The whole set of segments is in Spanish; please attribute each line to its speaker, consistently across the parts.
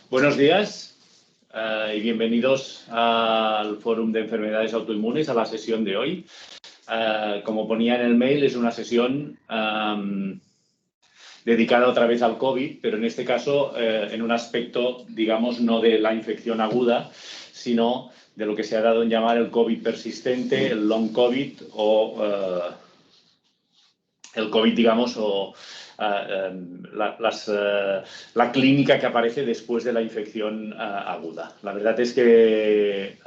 Speaker 1: Buenos días y bienvenidos al Fórum de Enfermedades Autoinmunes, a la sesión de hoy. Como ponía en el mail, es una sesión dedicada otra vez al COVID, pero en este caso en un aspecto, digamos, no de la infección aguda, sino de lo que se ha dado en llamar el COVID persistente, el long COVID o el COVID, digamos, o la clínica que aparece después de la infección aguda. La verdad es que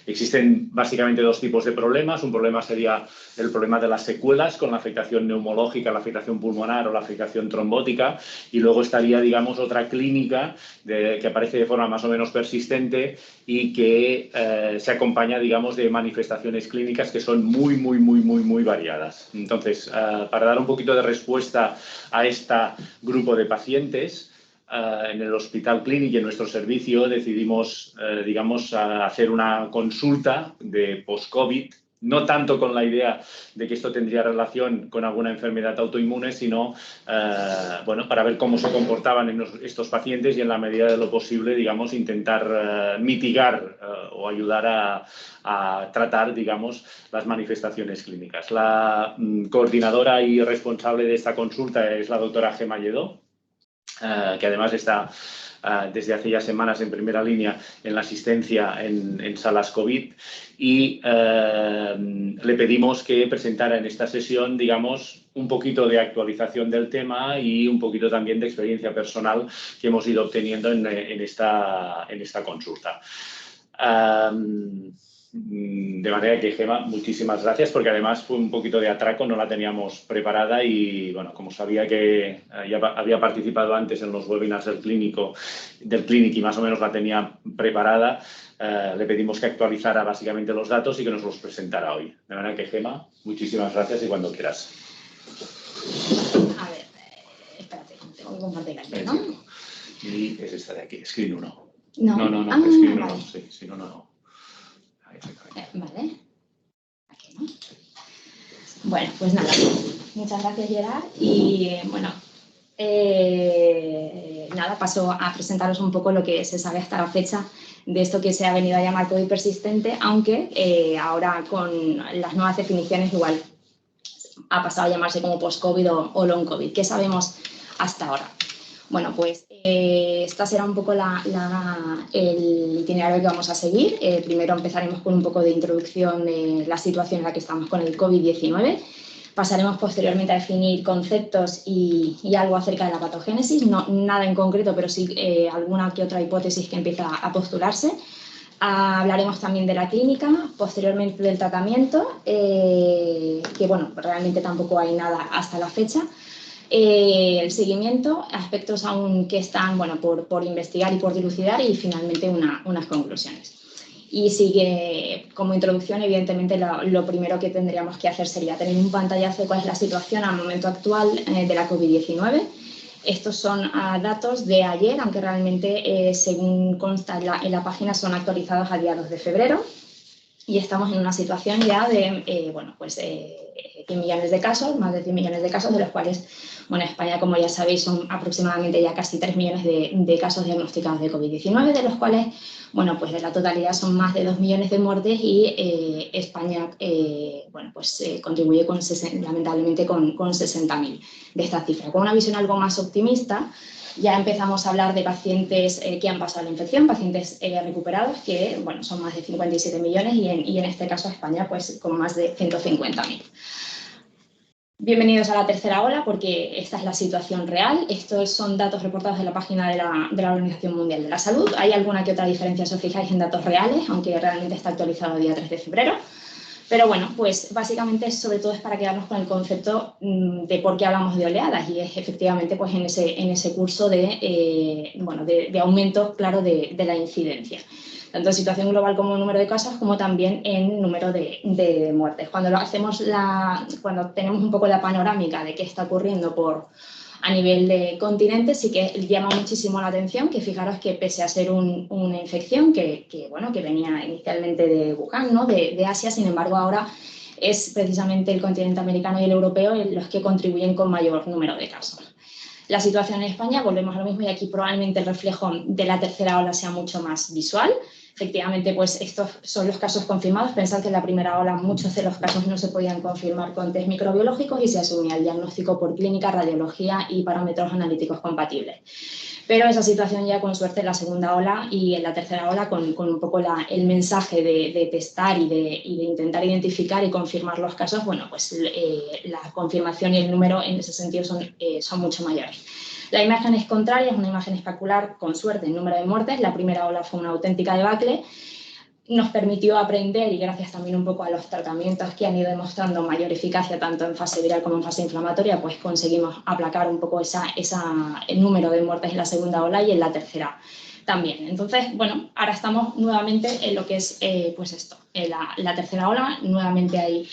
Speaker 1: existen básicamente dos tipos de problemas. Un problema sería el problema de las secuelas con la afectación neumológica, la afectación pulmonar o la afectación trombótica, y luego estaría, digamos, otra clínica que aparece de forma más o menos persistente y que se acompaña, digamos, de manifestaciones clínicas que son muy variadas. Entonces, para dar un poquito de respuesta a este grupo de pacientes, en el Hospital Clínic y en nuestro servicio decidimos, digamos, hacer una consulta de post-COVID, no tanto con la idea de que esto tendría relación con alguna enfermedad autoinmune, sino, bueno, para ver cómo se comportaban estos pacientes y, en la medida de lo posible, digamos, intentar mitigar o ayudar a tratar, digamos, las manifestaciones clínicas. La coordinadora y responsable de esta consulta es la doctora Gemma Lledó, que además está desde hace ya semanas en primera línea en la asistencia en salas COVID, y le pedimos que presentara en esta sesión, digamos, un poquito de actualización del tema y un poquito también de experiencia personal que hemos ido obteniendo en esta consulta. De manera que, Gemma, muchísimas gracias, porque además fue un poquito de atraco, no la teníamos preparada y, bueno, como sabía que ya había participado antes en los webinars del Clínic y más o menos la tenía preparada, le pedimos que actualizara básicamente los datos y que nos los presentara hoy. De manera que, Gemma, muchísimas gracias y cuando quieras.
Speaker 2: A ver, espérate, tengo que compartir aquí, ¿no?
Speaker 1: Y es esta de aquí, Screen 1.
Speaker 2: No,
Speaker 1: Screen 1
Speaker 2: vale.
Speaker 1: no, sí, si no, no.
Speaker 2: Vale, aquí no. Bueno, pues nada, muchas gracias, Gerard, y bueno, nada, paso a presentaros un poco lo que se sabe hasta la fecha de esto que se ha venido a llamar COVID persistente, aunque ahora con las nuevas definiciones igual ha pasado a llamarse como post-COVID o long COVID. ¿Qué sabemos hasta ahora? Bueno, pues esta será un poco el itinerario que vamos a seguir. Primero empezaremos con un poco de introducción de la situación en la que estamos con el COVID-19. Pasaremos posteriormente a definir conceptos y algo acerca de la patogénesis, no nada en concreto, pero sí alguna que otra hipótesis que empieza a postularse. Hablaremos también de la clínica, posteriormente del tratamiento, que bueno, realmente tampoco hay nada hasta la fecha. El seguimiento, aspectos aún que están, bueno, por investigar y por dilucidar, y finalmente unas conclusiones. Y sigue, como introducción, evidentemente lo primero que tendríamos que hacer sería tener un pantallazo de cuál es la situación al momento actual de la COVID-19. Estos son datos de ayer, aunque realmente, según consta en la página, son actualizados al día 2 de febrero. Y estamos en una situación ya de, bueno, pues 100 millones de casos, más de 100 millones de casos, de los cuales, bueno, en España, como ya sabéis, son aproximadamente ya casi 3 millones de casos diagnosticados de COVID-19, de los cuales, bueno, pues de la totalidad son más de 2 millones de muertes, y España, bueno, pues contribuye lamentablemente con 60.000 de esta cifra. Con una visión algo más optimista, ya empezamos a hablar de pacientes que han pasado la infección, pacientes recuperados, que, bueno, son más de 57 millones y en este caso España, pues con más de 150.000. Bienvenidos a la tercera ola, porque esta es la situación real. Estos son datos reportados en la página de la Organización Mundial de la Salud. Hay alguna que otra diferencia, si os fijáis, en datos reales, aunque realmente está actualizado el día 3 de febrero. Pero bueno, pues básicamente sobre todo es para quedarnos con el concepto de por qué hablamos de oleadas, y es efectivamente pues en ese curso de aumento, claro, de la incidencia, tanto en situación global como en número de casos, como también en número de muertes. Cuando tenemos un poco la panorámica de qué está ocurriendo a nivel de continente, sí que llama muchísimo la atención que, fijaros, que pese a ser una infección que venía inicialmente de Wuhan, ¿no? de Asia, sin embargo ahora es precisamente el continente americano y el europeo los que contribuyen con mayor número de casos. La situación en España, volvemos a lo mismo y aquí probablemente el reflejo de la tercera ola sea mucho más visual. Efectivamente, pues estos son los casos confirmados. Pensad que en la primera ola muchos de los casos no se podían confirmar con test microbiológicos y se asumía el diagnóstico por clínica, radiología y parámetros analíticos compatibles. Pero esa situación ya con suerte en la segunda ola y en la tercera ola con un poco el mensaje de testar y de intentar identificar y confirmar los casos, bueno, pues la confirmación y el número en ese sentido son mucho mayores. La imagen es contraria, es una imagen especular, con suerte, el número de muertes. La primera ola fue una auténtica debacle. Nos permitió aprender, y gracias también un poco a los tratamientos que han ido demostrando mayor eficacia tanto en fase viral como en fase inflamatoria, pues conseguimos aplacar un poco el número de muertes en la segunda ola y en la tercera también. Entonces, bueno, ahora estamos nuevamente en lo que es, pues esto, en la tercera ola. Nuevamente hay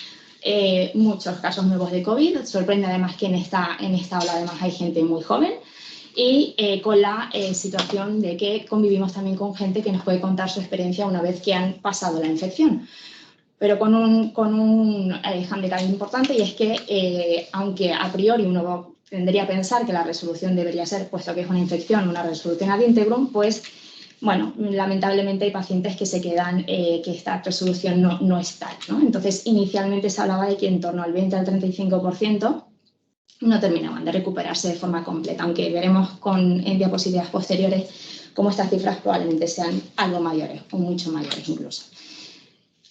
Speaker 2: muchos casos nuevos de COVID. Sorprende además que en esta ola además hay gente muy joven. Y con la situación de que convivimos también con gente que nos puede contar su experiencia una vez que han pasado la infección. Pero con un hándicap importante, y es que aunque a priori uno tendría a pensar que la resolución debería ser, puesto que es una infección, una resolución ad integrum, pues bueno, lamentablemente hay pacientes que se quedan, que esta resolución no es tal, ¿no? Entonces, inicialmente se hablaba de que en torno al 20 al 35% no terminaban de recuperarse de forma completa, aunque veremos en diapositivas posteriores cómo estas cifras probablemente sean algo mayores o mucho mayores incluso.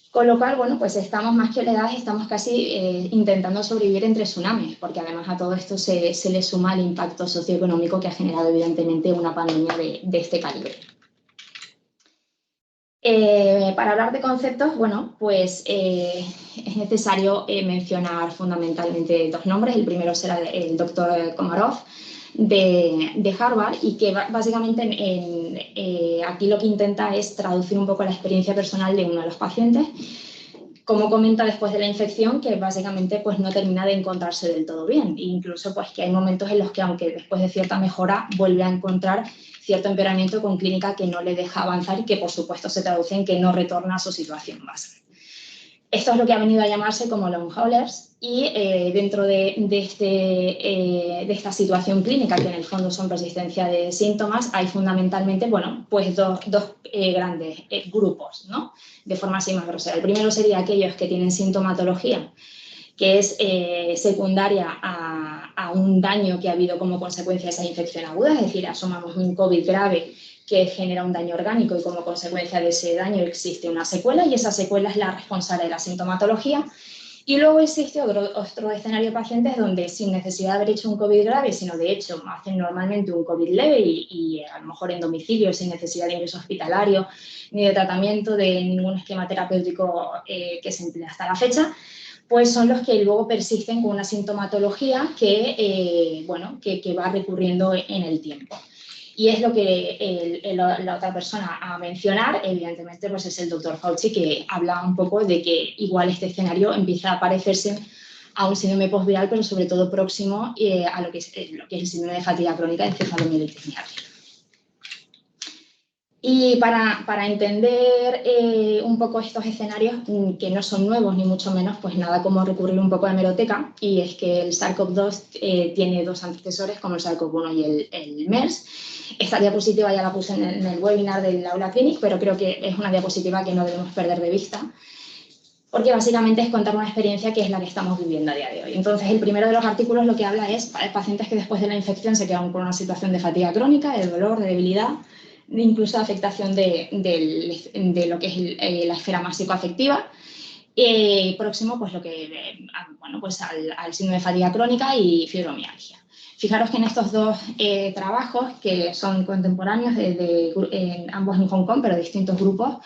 Speaker 2: Con lo cual, bueno, pues estamos más que oleadas, estamos casi intentando sobrevivir entre tsunamis, porque además a todo esto se le suma el impacto socioeconómico que ha generado evidentemente una pandemia de este calibre. Para hablar de conceptos, bueno, pues es necesario mencionar fundamentalmente dos nombres. El primero será el doctor Komarov de Harvard, y que básicamente aquí lo que intenta es traducir un poco la experiencia personal de uno de los pacientes. Como comenta después de la infección, que básicamente pues, no termina de encontrarse del todo bien. E incluso pues, que hay momentos en los que, aunque después de cierta mejora, vuelve a encontrar cierto empeoramiento con clínica que no le deja avanzar y que, por supuesto, se traduce en que no retorna a su situación base. Esto es lo que ha venido a llamarse como long haulers, y dentro de esta situación clínica, que en el fondo son persistencia de síntomas, hay fundamentalmente, bueno, pues dos grandes grupos, ¿no? De forma así más grosera. El primero sería aquellos que tienen sintomatología que es secundaria a un daño que ha habido como consecuencia de esa infección aguda, es decir, asumamos un COVID grave que genera un daño orgánico y como consecuencia de ese daño existe una secuela, y esa secuela es la responsable de la sintomatología. Y luego existe otro escenario de pacientes donde, sin necesidad de haber hecho un COVID grave, sino de hecho hacen normalmente un COVID leve y a lo mejor en domicilio, sin necesidad de ingreso hospitalario ni de tratamiento de ningún esquema terapéutico que se emplea hasta la fecha, pues son los que luego persisten con una sintomatología que va recurriendo en el tiempo. Y es lo que la otra persona a mencionar, evidentemente, pues es el doctor Fauci, que habla un poco de que igual este escenario empieza a parecerse a un síndrome postviral, pero sobre todo próximo a lo que es el síndrome de fatiga crónica de encefalomielitis miárgica. Y para entender un poco estos escenarios, que no son nuevos ni mucho menos, pues nada como recurrir un poco a hemeroteca, y es que el SARS-CoV-2 tiene dos antecesores como el SARS-CoV-1 y el MERS. Esta diapositiva ya la puse en el webinar del Aula Clinic, pero creo que es una diapositiva que no debemos perder de vista, porque básicamente es contar una experiencia que es la que estamos viviendo a día de hoy. Entonces, el primero de los artículos lo que habla es pacientes que después de la infección se quedan con una situación de fatiga crónica, de dolor, de debilidad, incluso afectación de lo que es la esfera más psicoafectiva. Próximo, pues pues al síndrome de fatiga crónica y fibromialgia. Fijaros que en estos dos trabajos, que son contemporáneos, ambos en Hong Kong, pero de distintos grupos,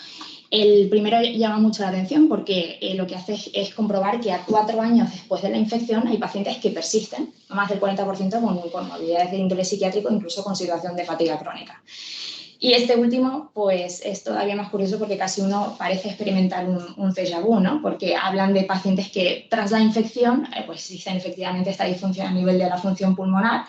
Speaker 2: el primero llama mucho la atención porque lo que hace es comprobar que a 4 años después de la infección hay pacientes que persisten, más del 40% con comorbilidades de índole psiquiátrico, incluso con situación de fatiga crónica. Y este último, pues es todavía más curioso porque casi uno parece experimentar un déjà vu, ¿no? Porque hablan de pacientes que tras la infección, pues existen efectivamente esta disfunción a nivel de la función pulmonar,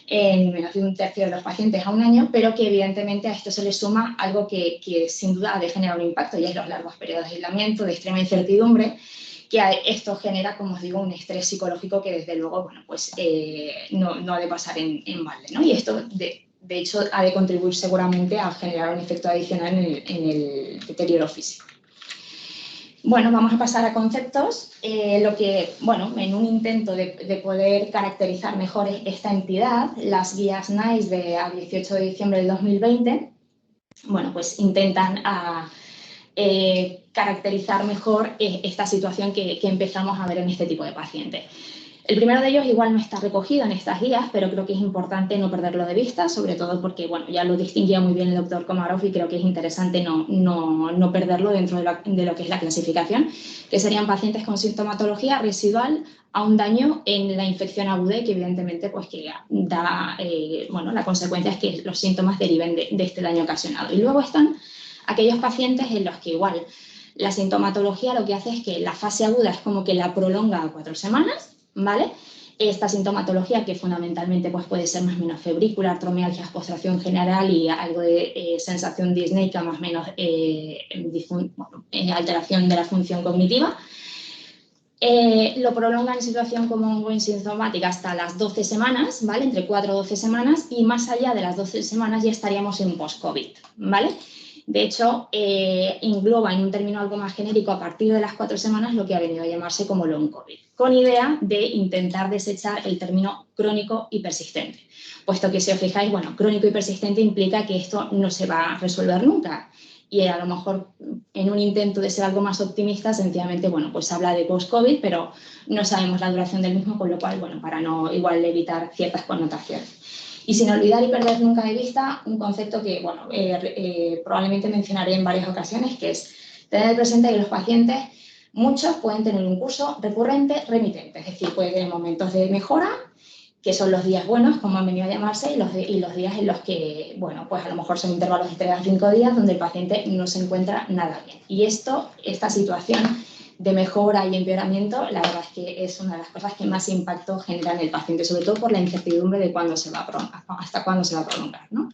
Speaker 2: en menos de un tercio de los pacientes a un año, pero que evidentemente a esto se le suma algo que sin duda ha de generar un impacto, y es los largos periodos de aislamiento, de extrema incertidumbre, que esto genera, como os digo, un estrés psicológico que desde luego, bueno, pues no ha de pasar en balde, ¿no? Y esto, de hecho, ha de contribuir seguramente a generar un efecto adicional en el deterioro físico. Bueno, vamos a pasar a conceptos. Bueno, en un intento de poder caracterizar mejor esta entidad, las guías NICE de a 18 de diciembre del 2020, bueno, pues intentan caracterizar mejor esta situación que empezamos a ver en este tipo de pacientes. El primero de ellos igual no está recogido en estas guías, pero creo que es importante no perderlo de vista, sobre todo porque, bueno, ya lo distinguía muy bien el doctor Komarov y creo que es interesante no perderlo dentro de lo que es la clasificación, que serían pacientes con sintomatología residual a un daño en la infección aguda y que evidentemente pues que da, bueno, la consecuencia es que los síntomas deriven de este daño ocasionado. Y luego están aquellos pacientes en los que igual la sintomatología lo que hace es que la fase aguda es como que la prolonga a 4 semanas, ¿vale? Esta sintomatología que fundamentalmente pues, puede ser más o menos febrícula, artromialgia, postración general y algo de sensación disneica, más o menos alteración de la función cognitiva. Lo prolonga en situación como ongoing sintomática hasta las 12 semanas, ¿vale? Entre 4 o 12 semanas y más allá de las 12 semanas ya estaríamos en post-COVID, ¿vale? De hecho, engloba en un término algo más genérico a partir de las 4 semanas lo que ha venido a llamarse como long COVID, con idea de intentar desechar el término crónico y persistente, puesto que si os fijáis, bueno, crónico y persistente implica que esto no se va a resolver nunca y a lo mejor en un intento de ser algo más optimista, sencillamente, bueno, pues habla de post-COVID, pero no sabemos la duración del mismo, con lo cual, bueno, para no igual evitar ciertas connotaciones. Y sin olvidar y perder nunca de vista un concepto que, bueno, probablemente mencionaré en varias ocasiones, que es tener presente que los pacientes, muchos pueden tener un curso recurrente remitente, es decir, pueden tener momentos de mejora, que son los días buenos, como han venido a llamarse, y los días en los que, bueno, pues a lo mejor son intervalos de 3 a 5 días donde el paciente no se encuentra nada bien. Y esta situación de mejora y empeoramiento, la verdad es que es una de las cosas que más impacto genera en el paciente, sobre todo por la incertidumbre de cuándo se va a prolongar, hasta cuándo se va a prolongar, ¿no?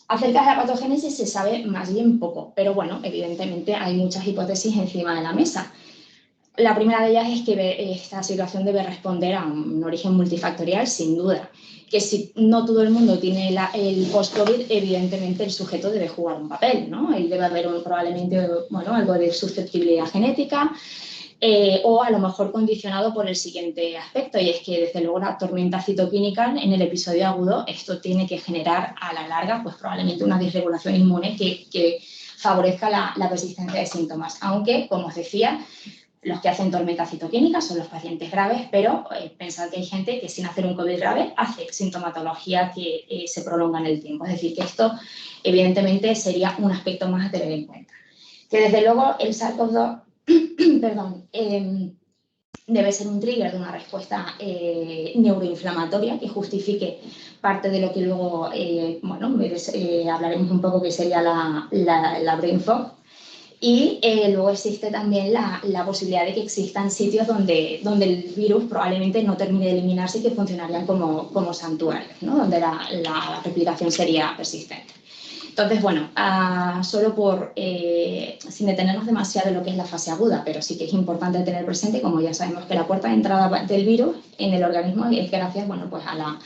Speaker 2: Acerca de la patogénesis se sabe más bien poco, pero bueno, evidentemente hay muchas hipótesis encima de la mesa. La primera de ellas es que esta situación debe responder a un origen multifactorial, sin duda, que si no todo el mundo tiene el post-COVID, evidentemente el sujeto debe jugar un papel, ¿no? Ahí debe haber probablemente, bueno, algo de susceptibilidad genética o a lo mejor condicionado por el siguiente aspecto, y es que desde luego la tormenta citoquínica en el episodio agudo, esto tiene que generar a la larga pues probablemente una disregulación inmune que favorezca la persistencia de síntomas, aunque, como os decía, los que hacen tormenta citoquínica son los pacientes graves, pero pensad que hay gente que sin hacer un COVID grave hace sintomatología que se prolonga en el tiempo. Es decir, que esto evidentemente sería un aspecto más a tener en cuenta. Que desde luego el SARS-CoV-2 perdón, debe ser un trigger de una respuesta neuroinflamatoria que justifique parte de lo que luego, bueno, hablaremos un poco que sería la brain fog. Y luego existe también la posibilidad de que existan sitios donde el virus probablemente no termine de eliminarse y que funcionarían como santuarios, ¿no? Donde la replicación sería persistente. Entonces, bueno, solo sin detenernos demasiado en lo que es la fase aguda, pero sí que es importante tener presente, como ya sabemos, que la puerta de entrada del virus en el organismo es gracias, bueno, pues a la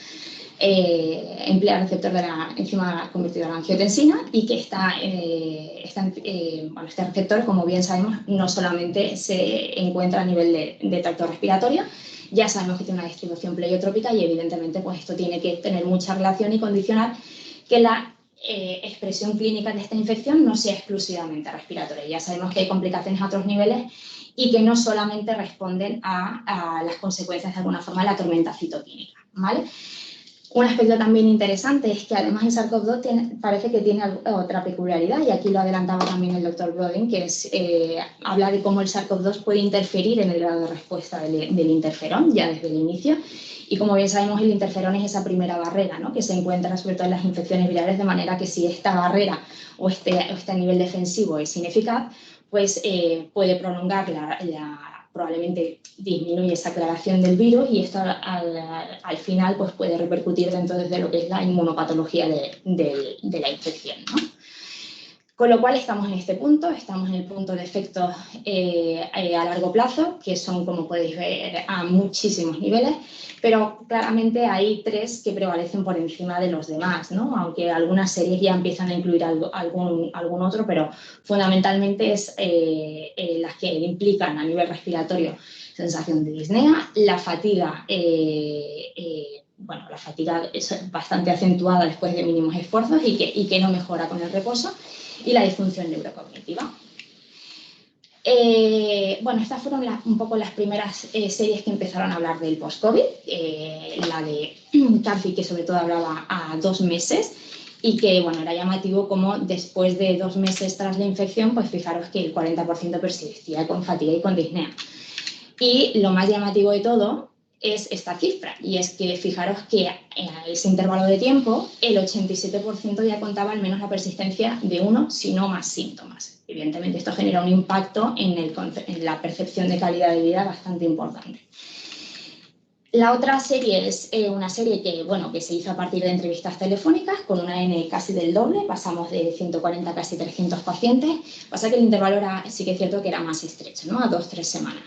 Speaker 2: emplea el receptor de la enzima convertidora de angiotensina y que este receptor, como bien sabemos, no solamente se encuentra a nivel de tracto respiratorio, ya sabemos que tiene una distribución pleiotrópica y evidentemente pues esto tiene que tener mucha relación y condicionar que la expresión clínica de esta infección no sea exclusivamente respiratoria. Ya sabemos que hay complicaciones a otros niveles y que no solamente responden a las consecuencias de alguna forma de la tormenta citoquínica, ¿vale? Un aspecto también interesante es que además el SARS-CoV-2 parece que tiene otra peculiaridad, y aquí lo adelantaba también el doctor Brodin, que es habla de cómo el SARS-CoV-2 puede interferir en el grado de respuesta del interferón ya desde el inicio. Y como bien sabemos, el interferón es esa primera barrera, ¿no?, que se encuentra sobre todo en las infecciones virales, de manera que si esta barrera o este nivel defensivo es ineficaz, pues puede prolongar probablemente disminuye esa aclaración del virus, y esto al final pues puede repercutir dentro de lo que es la inmunopatología de la infección, ¿no? Con lo cual estamos en este punto, estamos en el punto de efectos a largo plazo, que son, como podéis ver, a muchísimos niveles, pero claramente hay 3 que prevalecen por encima de los demás, ¿no? Aunque algunas series ya empiezan a incluir algún otro, pero fundamentalmente es las que implican a nivel respiratorio sensación de disnea, la fatiga. Bueno, la fatiga es bastante acentuada después de mínimos esfuerzos y que no mejora con el reposo, y la disfunción neurocognitiva. Bueno, estas fueron un poco las primeras series que empezaron a hablar del post-COVID, la de Carthy, que sobre todo hablaba a 2 meses, y que, bueno, era llamativo como después de 2 meses tras la infección, pues fijaros que el 40% persistía con fatiga y con disnea. Y lo más llamativo de todo es esta cifra, y es que fijaros que en ese intervalo de tiempo el 87% ya contaba al menos la persistencia de uno, si no más síntomas. Evidentemente esto genera un impacto en la percepción de calidad de vida bastante importante. La otra serie es una serie que se hizo a partir de entrevistas telefónicas con una N casi del doble, pasamos de 140 a casi 300 pacientes. Pasa que el intervalo sí que es cierto que era más estrecho, ¿no? A 2-3 semanas.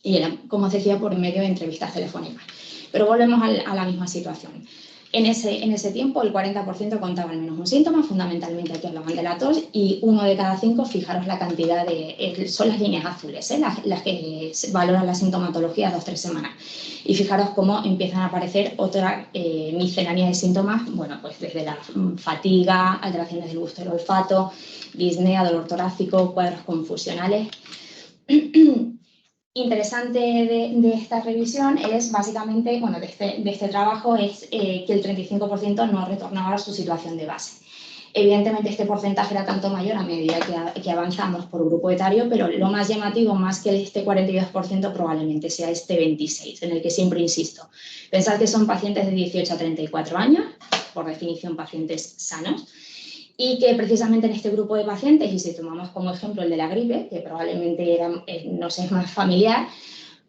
Speaker 2: Y era, como os decía, por medio de entrevistas telefónicas. Pero volvemos a la misma situación. En ese tiempo, el 40% contaba al menos un síntoma, fundamentalmente aquí hablaban de la tos, y 1 de cada 5, fijaros la cantidad son las líneas azules, las que valoran la sintomatología a 2-3 semanas. Y fijaros cómo empiezan a aparecer otra miscelánea de síntomas, bueno, pues desde la fatiga, alteraciones del gusto y el olfato, disnea, dolor torácico, cuadros confusionales. Interesante de esta revisión es básicamente, bueno, de este trabajo es que el 35% no retornaba a su situación de base. Evidentemente este porcentaje era tanto mayor a medida que avanzamos por grupo etario, pero lo más llamativo, más que este 42%, probablemente sea este 26%, en el que siempre insisto. Pensad que son pacientes de 18 a 34 años, por definición pacientes sanos, y que precisamente en este grupo de pacientes, y si tomamos como ejemplo el de la gripe, que probablemente nos es más familiar,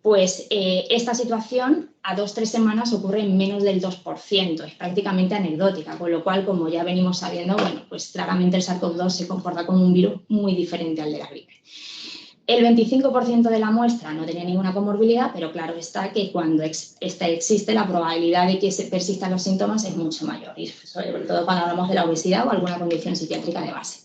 Speaker 2: pues esta situación a 2-3 semanas ocurre en menos del 2%, es prácticamente anecdótica, con lo cual, como ya venimos sabiendo, bueno, pues claramente el SARS-CoV-2 se comporta como un virus muy diferente al de la gripe. El 25% de la muestra no tenía ninguna comorbilidad, pero claro está que cuando existe la probabilidad de que se persistan los síntomas es mucho mayor, y sobre todo cuando hablamos de la obesidad o alguna condición psiquiátrica de base.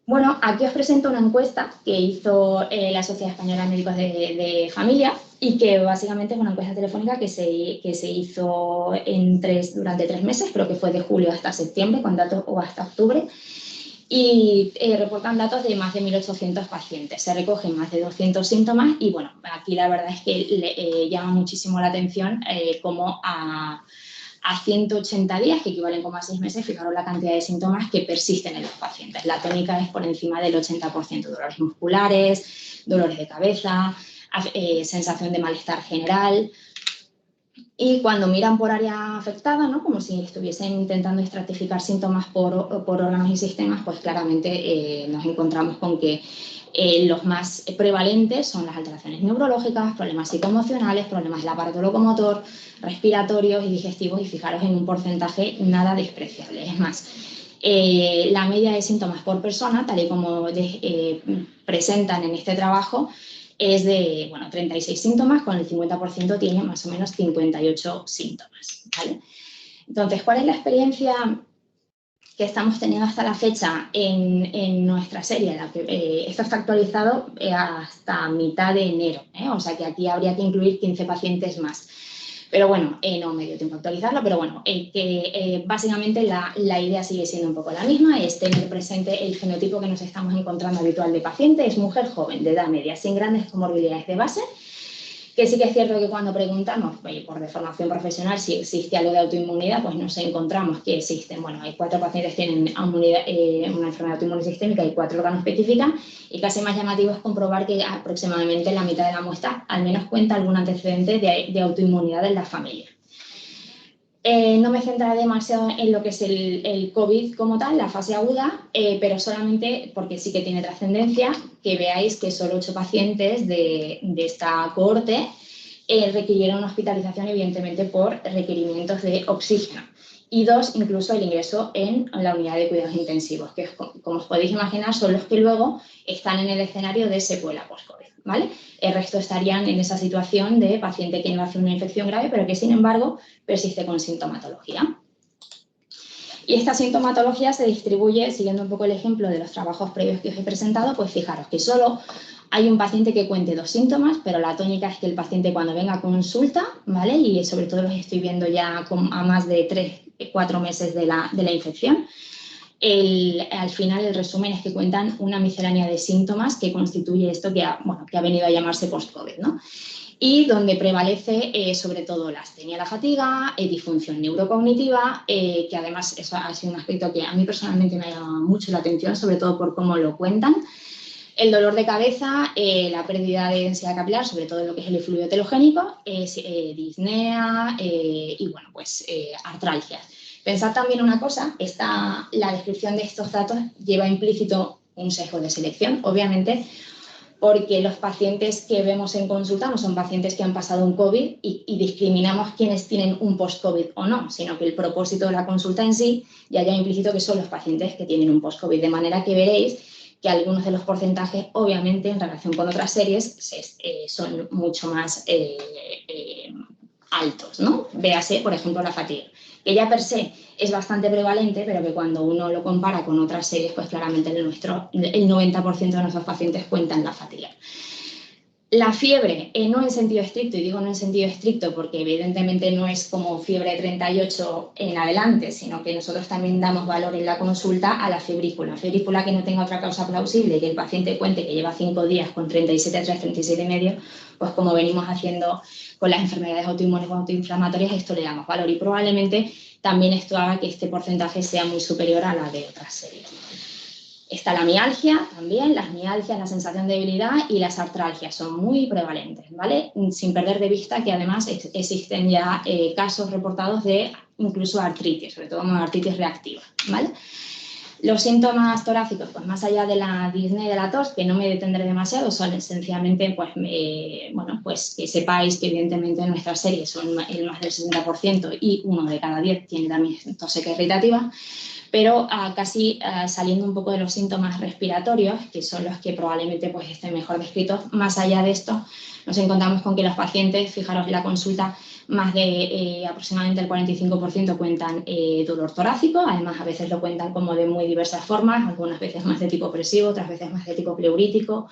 Speaker 2: Bueno, aquí os presento una encuesta que hizo la Sociedad Española de Médicos de Familia, y que básicamente es una encuesta telefónica que se hizo durante 3 meses, creo que fue de julio hasta septiembre, con datos, o hasta octubre, y reportan datos de más de 1.800 pacientes. Se recogen más de 200 síntomas y, bueno, aquí la verdad es que llama muchísimo la atención como a 180 días, que equivalen como a 6 meses, fijaros la cantidad de síntomas que persisten en los pacientes. La tónica es por encima del 80%, dolores musculares, dolores de cabeza, sensación de malestar general. Y cuando miran por área afectada, ¿no? Como si estuviesen intentando estratificar síntomas por órganos y sistemas, pues claramente nos encontramos con que los más prevalentes son las alteraciones neurológicas, problemas psicoemocionales, problemas del aparato locomotor, respiratorios y digestivos, y fijaros en un porcentaje nada despreciable. Es más, la media de síntomas por persona, tal y como presentan en este trabajo, es de 36 síntomas, con el 50% tiene más o menos 58 síntomas, ¿vale? Entonces, ¿cuál es la experiencia que estamos teniendo hasta la fecha en nuestra serie? Esto está actualizado hasta mitad de enero, o sea que aquí habría que incluir 15 pacientes más. Pero bueno, no me dio tiempo a actualizarlo, pero bueno, básicamente la idea sigue siendo un poco la misma, es tener presente el genotipo que nos estamos encontrando habitual de paciente, es mujer joven, de edad media, sin grandes comorbilidades de base, que sí que es cierto que cuando preguntamos por deformación profesional si existe algo de autoinmunidad, pues nos encontramos que existen. Bueno, hay 4 pacientes que tienen una enfermedad autoinmune sistémica y 4 órganos específicas, y casi más llamativo es comprobar que aproximadamente la mitad de la muestra al menos cuenta algún antecedente de autoinmunidad en la familia. No me centraré demasiado en lo que es el COVID como tal, la fase aguda, pero solamente porque sí que tiene trascendencia que veáis que solo 8 pacientes de esta cohorte requirieron hospitalización, evidentemente por requerimientos de oxígeno. y 2, incluso el ingreso en la unidad de cuidados intensivos, que como os podéis imaginar son los que luego están en el escenario de secuela post-COVID, ¿vale? El resto estarían en esa situación de paciente que no hace una infección grave, pero que sin embargo persiste con sintomatología. Y esta sintomatología se distribuye, siguiendo un poco el ejemplo de los trabajos previos que os he presentado, pues fijaros que solo hay un paciente que cuente 2 síntomas, pero la tónica es que el paciente cuando venga a consulta, ¿vale? Y sobre todo los estoy viendo ya a más de 3-4 meses de la infección, al final el resumen es que cuentan una miscelánea de síntomas que constituye esto que ha venido a llamarse post-COVID, ¿no? Y donde prevalece sobre todo la astenia, la fatiga, disfunción neurocognitiva, que además eso ha sido un aspecto que a mí personalmente me ha llamado mucho la atención, sobre todo por cómo lo cuentan. El dolor de cabeza, la pérdida de densidad capilar, sobre todo en lo que es el fluido telogénico, disnea y bueno, pues artralgias. Pensad también una cosa, la descripción de estos datos lleva implícito un sesgo de selección, obviamente, porque los pacientes que vemos en consulta no son pacientes que han pasado un COVID y discriminamos quienes tienen un post-COVID o no, sino que el propósito de la consulta en sí ya lleva implícito que son los pacientes que tienen un post-COVID, de manera que veréis que algunos de los porcentajes, obviamente, en relación con otras series, son mucho más altos, ¿no? Véase, por ejemplo, la fatiga, que ya per se es bastante prevalente, pero que cuando uno lo compara con otras series, pues claramente el 90% de nuestros pacientes cuentan la fatiga. La fiebre, no en sentido estricto, y digo no en sentido estricto porque evidentemente no es como fiebre 38 en adelante, sino que nosotros también damos valor en la consulta a la febrícula. Febrícula que no tenga otra causa plausible, que el paciente cuente que lleva 5 días con 37,3, 37,5, pues como venimos haciendo con las enfermedades autoinmunes o autoinflamatorias, esto le damos valor y probablemente también esto haga que este porcentaje sea muy superior a la de otras series. Está la mialgia también, las mialgias, la sensación de debilidad y las artralgias son muy prevalentes, ¿vale? Sin perder de vista que además existen ya casos reportados de incluso artritis, sobre todo artritis reactiva, ¿vale? Los síntomas torácicos, pues más allá de la disnea y de la tos, que no me detendré demasiado, son esencialmente, pues que sepáis que evidentemente en nuestras series son el más del 60% y 1 de cada 10 tiene también tos seca irritativa. Pero casi saliendo un poco de los síntomas respiratorios, que son los que probablemente pues, estén mejor descritos, más allá de esto, nos encontramos con que los pacientes, fijaros en la consulta, más de aproximadamente el 45% cuentan dolor torácico, además a veces lo cuentan como de muy diversas formas, algunas veces más de tipo opresivo, otras veces más de tipo pleurítico,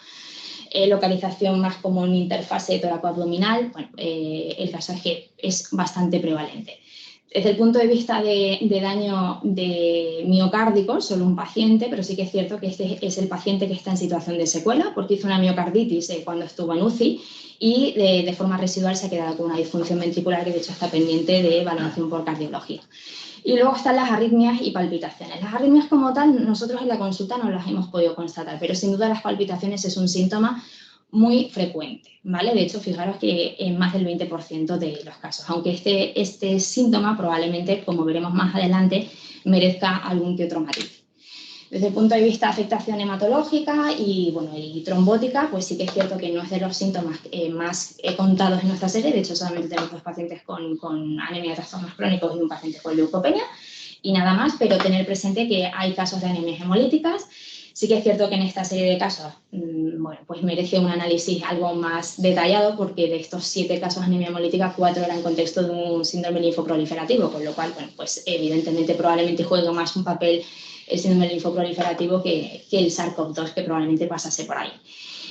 Speaker 2: localización más como en interfase tóraco-abdominal, bueno, el caso es que es bastante prevalente. Desde el punto de vista de daño de miocárdico, solo un paciente, pero sí que es cierto que este es el paciente que está en situación de secuela porque hizo una miocarditis cuando estuvo en UCI y de forma residual se ha quedado con una disfunción ventricular que de hecho está pendiente de valoración por cardiología. Y luego están las arritmias y palpitaciones. Las arritmias como tal, nosotros en la consulta no las hemos podido constatar, pero sin duda las palpitaciones es un síntoma muy frecuente, ¿vale? De hecho, fijaros que en más del 20% de los casos, aunque este síntoma probablemente, como veremos más adelante, merezca algún que otro matiz. Desde el punto de vista de afectación hematológica y trombótica, pues sí que es cierto que no es de los síntomas más contados en nuestra serie, de hecho solamente tenemos 2 pacientes con anemia de trastornos crónicos y un paciente con leucopenia y nada más, pero tener presente que hay casos de anemias hemolíticas. Sí que es cierto que en esta serie de casos, pues merece un análisis algo más detallado porque de estos 7 casos de anemia hemolítica, 4 eran en contexto de un síndrome linfoproliferativo, con lo cual, pues evidentemente probablemente juega más un papel el síndrome linfoproliferativo que el SARS-CoV-2 que probablemente pasase por ahí.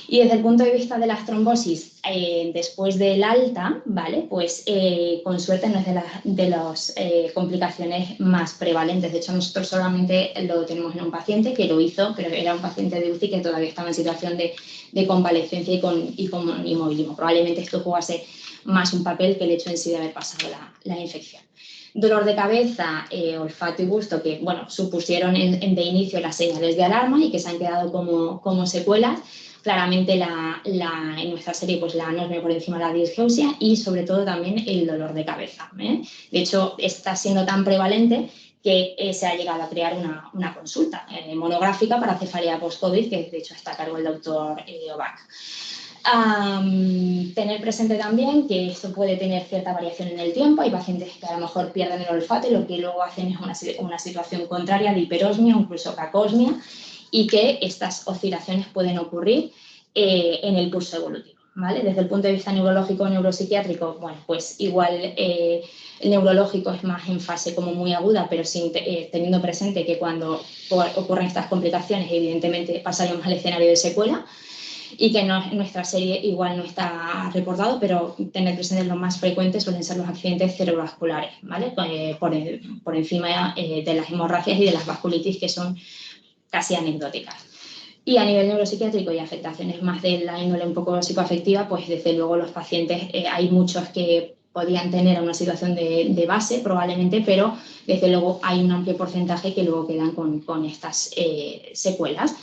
Speaker 2: Y desde el punto de vista de las trombosis, después del alta, ¿vale? Pues con suerte no es de las complicaciones más prevalentes. De hecho, nosotros solamente lo tenemos en un paciente que lo hizo, pero era un paciente de UCI que todavía estaba en situación de convalescencia y con inmovilismo. Probablemente esto jugase más un papel que el hecho en sí de haber pasado la infección. Dolor de cabeza, olfato y gusto, que bueno, supusieron de inicio las señales de alarma y que se han quedado como secuelas. Claramente en nuestra serie pues la anosmia por encima de la disgeusia y sobre todo también el dolor de cabeza. De hecho, está siendo tan prevalente que se ha llegado a crear una consulta monográfica para cefalea post-COVID, que de hecho está a cargo el doctor Obac. Tener presente también que esto puede tener cierta variación en el tiempo. Hay pacientes que a lo mejor pierden el olfato y lo que luego hacen es una situación contraria de hiperosmia o incluso cacosmia, y que estas oscilaciones pueden ocurrir en el curso evolutivo, ¿vale? Desde el punto de vista neurológico o neuropsiquiátrico, bueno, pues igual el neurológico es más en fase como muy aguda, pero teniendo presente que cuando ocurren estas complicaciones, evidentemente pasaríamos al escenario de secuela, y que en nuestra serie igual no está reportado, pero tener presentes los más frecuentes suelen ser los accidentes cerebrovasculares, ¿vale? Por encima de las hemorragias y de las vasculitis, que son casi anecdóticas. Y a nivel neuropsiquiátrico y afectaciones más de la índole un poco psicoafectiva, pues desde luego los pacientes, hay muchos que podían tener una situación de base probablemente, pero desde luego hay un amplio porcentaje que luego quedan con estas secuelas.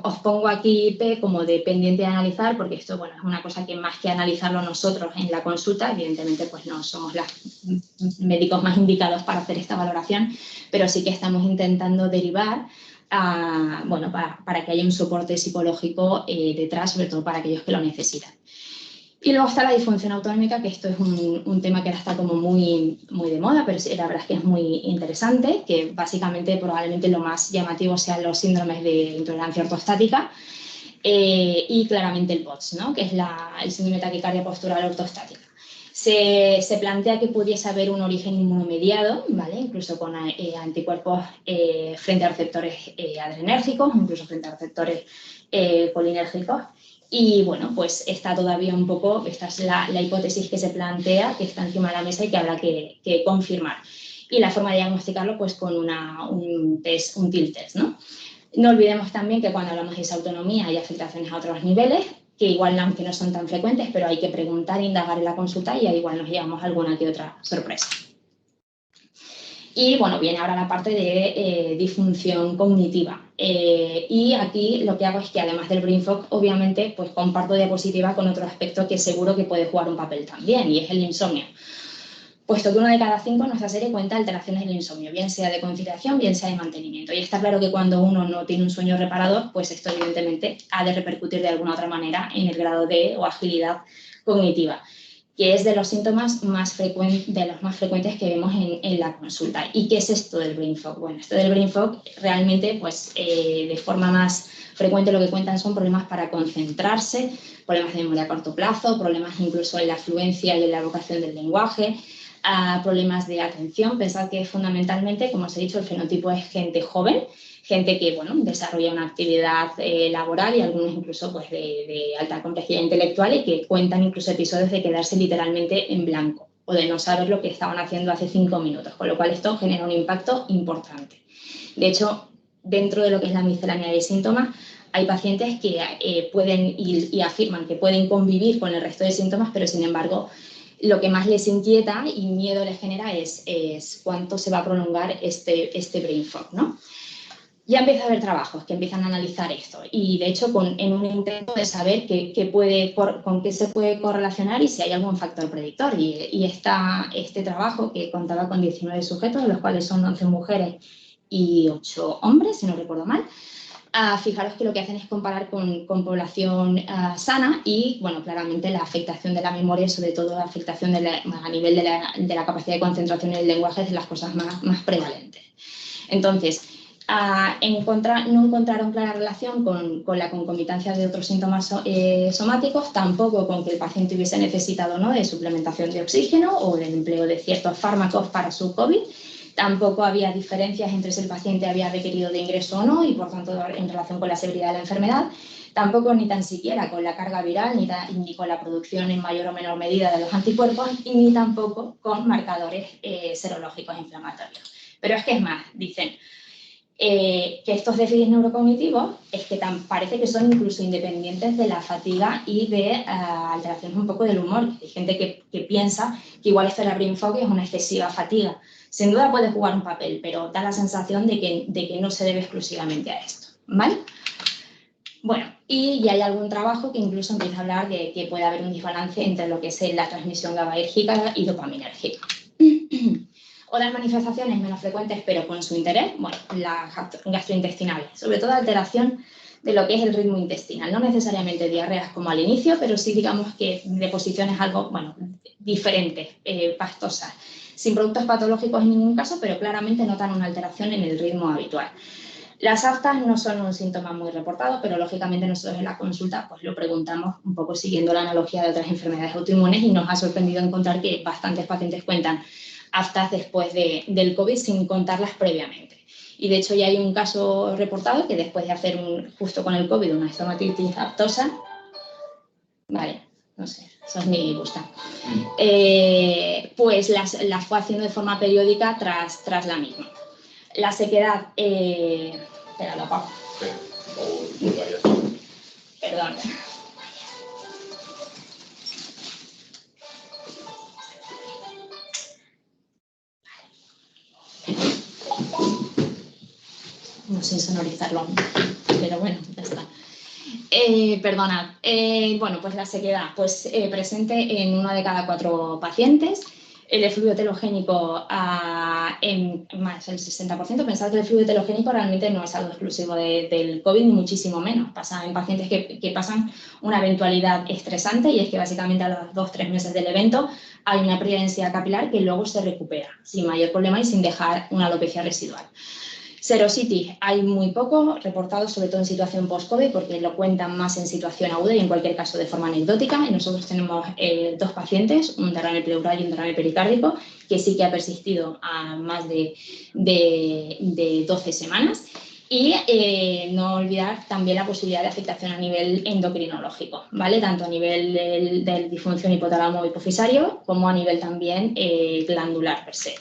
Speaker 2: Os pongo aquí P como dependiente de analizar, porque esto, bueno, es una cosa que más que analizarlo nosotros en la consulta, evidentemente pues no somos los médicos más indicados para hacer esta valoración, pero sí que estamos intentando derivar bueno, para que haya un soporte psicológico detrás, sobre todo para aquellos que lo necesitan. Y luego está la disfunción autonómica, que esto es un tema que ahora está como muy de moda, pero la verdad es que es muy interesante, que básicamente probablemente lo más llamativo sean los síndromes de intolerancia ortostática y claramente el POTS, ¿no? Que es el síndrome de taquicardia postural ortostática. Se plantea que pudiese haber un origen inmunomediado, ¿vale? Incluso con anticuerpos frente a receptores adrenérgicos, incluso frente a receptores colinérgicos. Y bueno, pues está todavía un poco, esta es la hipótesis que se plantea, que está encima de la mesa y que habrá que confirmar. Y la forma de diagnosticarlo, pues con un TIL test, ¿no? No olvidemos también que cuando hablamos de esa autonomía hay afectaciones a otros niveles, que igual aunque no son tan frecuentes, pero hay que preguntar, indagar en la consulta y ahí igual nos llevamos alguna que otra sorpresa. Y bueno, viene ahora la parte de disfunción cognitiva. Y aquí lo que hago es que además del brain fog, obviamente, pues comparto diapositiva con otro aspecto que seguro que puede jugar un papel también, y es el insomnio. Puesto que 1 de cada 5 en nuestra serie cuenta alteraciones del insomnio, bien sea de conciliación, bien sea de mantenimiento. Y está claro que cuando uno no tiene un sueño reparador, pues esto evidentemente ha de repercutir de alguna otra manera en el grado o agilidad cognitiva, que es de los síntomas más frecuentes que vemos en la consulta. ¿Y qué es esto del brain fog? Bueno, esto del brain fog realmente, pues de forma más frecuente lo que cuentan son problemas para concentrarse, problemas de memoria a corto plazo, problemas incluso en la fluencia y en la evocación del lenguaje, problemas de atención. Pensad que fundamentalmente, como os he dicho, el fenotipo es gente joven, gente que bueno, desarrolla una actividad laboral y algunos incluso pues, de alta complejidad intelectual y que cuentan incluso episodios de quedarse literalmente en blanco o de no saber lo que estaban haciendo hace 5 minutos, con lo cual esto genera un impacto importante. De hecho, dentro de lo que es la miscelánea de síntomas, hay pacientes que pueden y afirman que pueden convivir con el resto de síntomas, pero sin embargo lo que más les inquieta y miedo les genera es cuánto se va a prolongar este brain fog, ¿no? Ya empieza a haber trabajos que empiezan a analizar esto y, de hecho, en un intento de saber con qué se puede correlacionar y si hay algún factor predictor. Y este trabajo, que contaba con 19 sujetos, de los cuales son 11 mujeres y 8 hombres, si no recuerdo mal. Fijaros que lo que hacen es comparar con población sana y, bueno, claramente la afectación de la memoria y sobre todo la afectación a nivel de la capacidad de concentración en el lenguaje es de las cosas más prevalentes. Entonces, no encontraron clara relación con la concomitancia de otros síntomas somáticos, tampoco con que el paciente hubiese necesitado, ¿no?, de suplementación de oxígeno o del empleo de ciertos fármacos para su COVID. Tampoco había diferencias entre si el paciente había requerido de ingreso o no y, por tanto, en relación con la severidad de la enfermedad. Tampoco ni tan siquiera con la carga viral, ni con la producción en mayor o menor medida de los anticuerpos, y ni tampoco con marcadores serológicos inflamatorios. Pero es que es más, dicen que estos déficits neurocognitivos es que parece que son incluso independientes de la fatiga y de alteraciones un poco del humor. Hay gente que piensa que igual esto de la brain fog es una excesiva fatiga. Sin duda puede jugar un papel, pero da la sensación de que no se debe exclusivamente a esto, ¿vale? Bueno, y ya hay algún trabajo que incluso empieza a hablar de que puede haber un desbalance entre lo que es la transmisión GABAérgica y dopaminérgica. Otras manifestaciones menos frecuentes, pero con su interés, bueno, la gastrointestinal, sobre todo alteración lo que es el ritmo intestinal. No necesariamente diarreas como al inicio, pero sí digamos que de posiciones algo, bueno, diferentes, pastosas. Sin productos patológicos en ningún caso, pero claramente notan una alteración en el ritmo habitual. Las aftas no son un síntoma muy reportado, pero lógicamente nosotros en la consulta pues lo preguntamos un poco siguiendo la analogía de otras enfermedades autoinmunes y nos ha sorprendido encontrar que bastantes pacientes cuentan aftas después del COVID sin contarlas previamente. Y de hecho ya hay un caso reportado que después de hacer justo con el COVID una estomatitis aftosa, vale, no sé, eso es mi gusta, pues las fue haciendo de forma periódica tras la misma. La sequedad, espera, lo apago.
Speaker 1: Sí.
Speaker 2: Perdón. No sé sonorizarlo, pero bueno, ya está. Perdonad. Bueno, pues la sequedad, pues presente en 1 de cada 4 pacientes. El efluvio telogénico en más del 60%. Pensad que el efluvio telogénico realmente no es algo exclusivo del COVID, ni muchísimo menos. Pasa en pacientes que pasan una eventualidad estresante y es que básicamente a los 2-3 meses del evento hay una pérdida de densidad capilar que luego se recupera sin mayor problema y sin dejar una alopecia residual. Serositis hay muy poco reportado, sobre todo en situación post-COVID, porque lo cuentan más en situación aguda y en cualquier caso de forma anecdótica. Y nosotros tenemos 2 pacientes, un derrame pleural y un derrame pericárdico, que sí que ha persistido a más de 12 semanas. Y no olvidar también la posibilidad de afectación a nivel endocrinológico, ¿vale? Tanto a nivel de disfunción hipotálamo hipofisario como a nivel también glandular per se.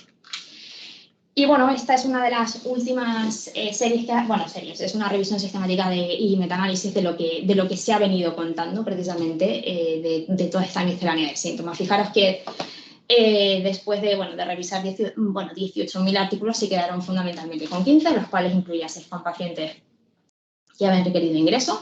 Speaker 2: Y bueno, esta es una de las últimas series es una revisión sistemática y metaanálisis de lo que se ha venido contando precisamente de toda esta miscelánea de síntomas. Fijaros que después de revisar 18.000 artículos se quedaron fundamentalmente con 15, los cuales incluía 6 con pacientes que habían requerido ingreso.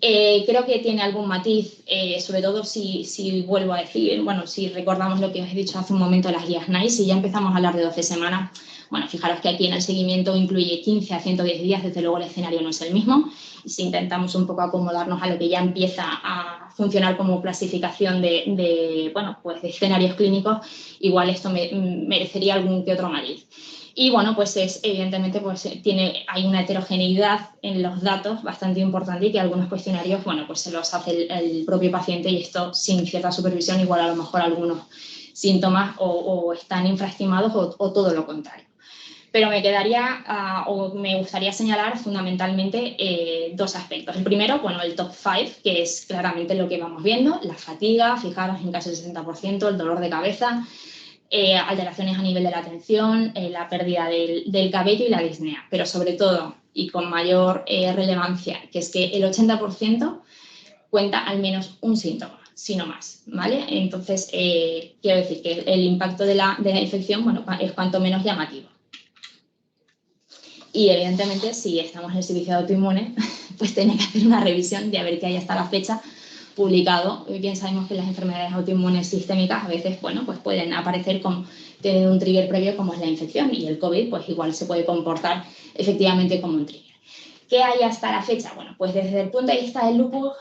Speaker 2: Creo que tiene algún matiz, sobre todo si vuelvo a decir, si recordamos lo que os he dicho hace un momento, las guías NICE, si ya empezamos a hablar de 12 semanas, bueno, fijaros que aquí en el seguimiento incluye 15 a 110 días, desde luego el escenario no es el mismo, y si intentamos un poco acomodarnos a lo que ya empieza a funcionar como clasificación de escenarios clínicos, igual esto merecería algún que otro matiz. Y bueno, pues evidentemente hay una heterogeneidad en los datos bastante importante y que algunos cuestionarios, pues se los hace el propio paciente y esto sin cierta supervisión, igual a lo mejor algunos síntomas o están infraestimados o todo lo contrario. Pero me gustaría señalar fundamentalmente 2 aspectos. El primero, el top 5, que es claramente lo que vamos viendo, la fatiga, fijaros en casi el 60%, el dolor de cabeza, alteraciones a nivel de la atención, la pérdida del cabello y la disnea, pero sobre todo y con mayor relevancia, que es que el 80% cuenta al menos un síntoma, si no más, ¿vale? Entonces, quiero decir que el impacto de la infección es cuanto menos llamativo. Y evidentemente, si estamos en el servicio de autoinmune, pues tiene que hacer una revisión de a ver qué hay hasta la fecha publicado. Bien sabemos que las enfermedades autoinmunes sistémicas a veces, pues pueden aparecer como teniendo un trigger previo como es la infección y el COVID, pues igual se puede comportar efectivamente como un trigger. ¿Qué hay hasta la fecha? Bueno, pues desde el punto de vista del lupus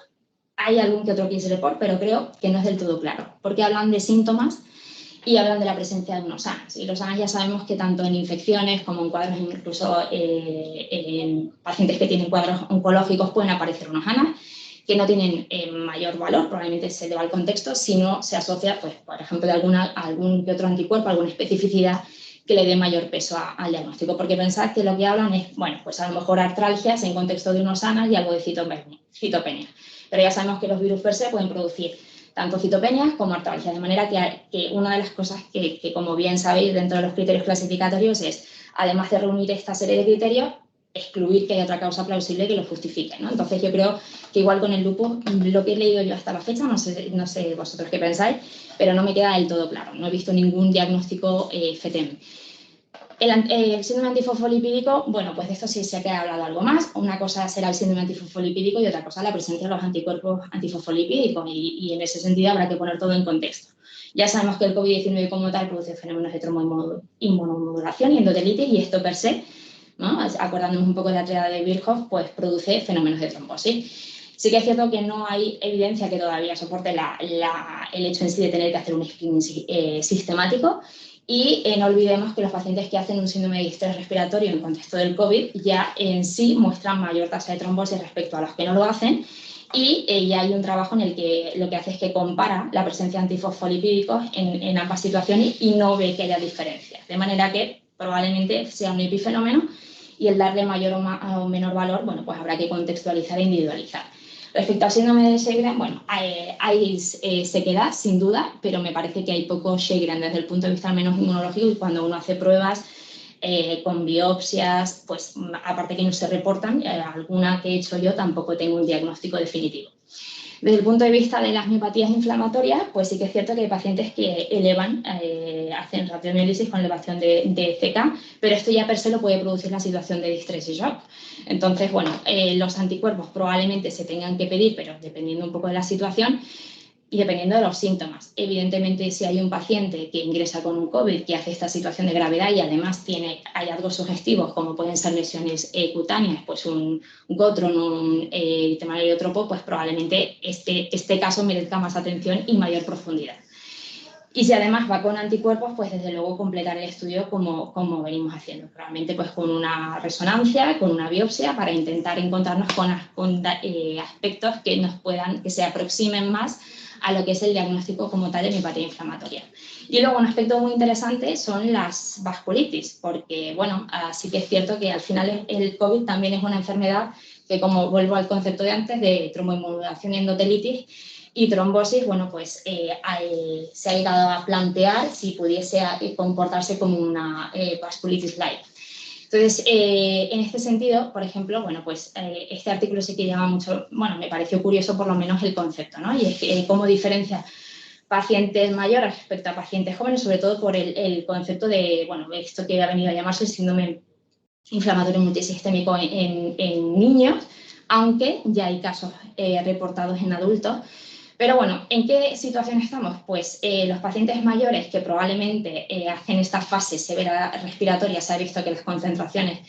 Speaker 2: hay algún que otro case report, pero creo que no es del todo claro, porque hablan de síntomas y hablan de la presencia de unos ANAS. Y los ANAS ya sabemos que tanto en infecciones como en cuadros, incluso en pacientes que tienen cuadros oncológicos, pueden aparecer unos ANAS que no tienen mayor valor, probablemente se deba al contexto, si no se asocia, pues, por ejemplo, de algún que otro anticuerpo, alguna especificidad que le dé mayor peso al diagnóstico. Porque pensad que lo que hablan es, pues a lo mejor artralgias en contexto de unos ANAS y algo de citopenia. Pero ya sabemos que los virus per se pueden producir tanto citopenias como artralgias, de manera que una de las cosas que, como bien sabéis, dentro de los criterios clasificatorios es, además de reunir esta serie de criterios, excluir que haya otra causa plausible que lo justifique, ¿no? Entonces yo creo que igual con el lupus, lo que he leído yo hasta la fecha, no sé vosotros qué pensáis, pero no me queda del todo claro, no he visto ningún diagnóstico FETEM. El síndrome antifosfolipídico, pues de esto sí sé que he hablado algo más. Una cosa será el síndrome antifosfolipídico y otra cosa la presencia de los anticuerpos antifosfolipídicos y en ese sentido habrá que poner todo en contexto. Ya sabemos que el COVID-19 como tal produce fenómenos de tromboinmunomodulación y endotelitis y esto per se ¿no? Acordándonos un poco de la tríada de Virchow, pues produce fenómenos de trombosis. Sí que es cierto que no hay evidencia que todavía soporte el hecho en sí de tener que hacer un screening sistemático. Y no olvidemos que los pacientes que hacen un síndrome de distrés respiratorio en contexto del COVID ya en sí muestran mayor tasa de trombosis respecto a los que no lo hacen. Y ya hay un trabajo en el que lo que hace es que compara la presencia de antifosfolipídicos en ambas situaciones y no ve que haya diferencias. De manera que probablemente sea un epifenómeno y el darle mayor o menor valor, bueno, pues habrá que contextualizar e individualizar. Respecto al síndrome de Sjögren, bueno, hay sequedad, sin duda, pero me parece que hay poco Sjögren desde el punto de vista al menos inmunológico y cuando uno hace pruebas con biopsias, pues aparte que no se reportan, alguna que he hecho yo tampoco tengo un diagnóstico definitivo. Desde el punto de vista de las miopatías inflamatorias, pues sí que es cierto que hay pacientes que elevan, hacen radiomiólisis con elevación de CK, pero esto ya per se lo puede producir la situación de distrés y shock. Entonces, bueno, los anticuerpos probablemente se tengan que pedir, pero dependiendo un poco de la situación y dependiendo de los síntomas. Evidentemente, si hay un paciente que ingresa con un COVID que hace esta situación de gravedad y además tiene hallazgos sugestivos, como pueden ser lesiones cutáneas, pues un Gotron, un tema heliotropo, pues probablemente este caso merezca más atención y mayor profundidad. Y si además va con anticuerpos, pues desde luego completar el estudio como venimos haciendo, probablemente pues con una resonancia, con una biopsia, para intentar encontrarnos con aspectos que se aproximen más a lo que es el diagnóstico como tal de miopatía inflamatoria. Y luego un aspecto muy interesante son las vasculitis, porque bueno, sí que es cierto que al final el COVID también es una enfermedad que, como vuelvo al concepto de antes, de tromboinmunodación y endotelitis y trombosis, bueno, pues se ha llegado a plantear si pudiese comportarse como una vasculitis light. Entonces, en este sentido, por ejemplo, bueno, pues este artículo sí que llama mucho, bueno, me pareció curioso por lo menos el concepto, ¿no? Y es que cómo diferencia pacientes mayores respecto a pacientes jóvenes, sobre todo por el concepto de, bueno, esto que ha venido a llamarse el síndrome inflamatorio multisistémico en niños, aunque ya hay casos reportados en adultos. Pero bueno, ¿en qué situación estamos? Pues los pacientes mayores que probablemente hacen esta fase severa respiratoria, se ha visto que las concentraciones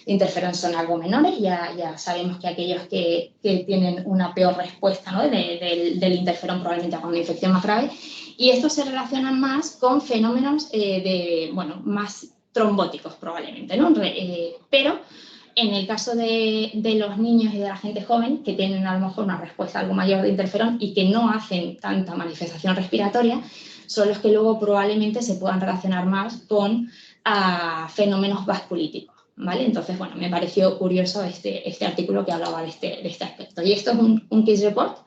Speaker 2: de interferón son algo menores, ya sabemos que aquellos que tienen una peor respuesta, ¿no?, del interferón probablemente hagan una infección más grave, y estos se relacionan más con fenómenos más trombóticos probablemente, ¿no? Pero en el caso de los niños y de la gente joven, que tienen a lo mejor una respuesta algo mayor de interferón y que no hacen tanta manifestación respiratoria, son los que luego probablemente se puedan relacionar más con fenómenos vasculíticos, ¿vale? Entonces, bueno, me pareció curioso este artículo que hablaba de este aspecto. Y esto es un case report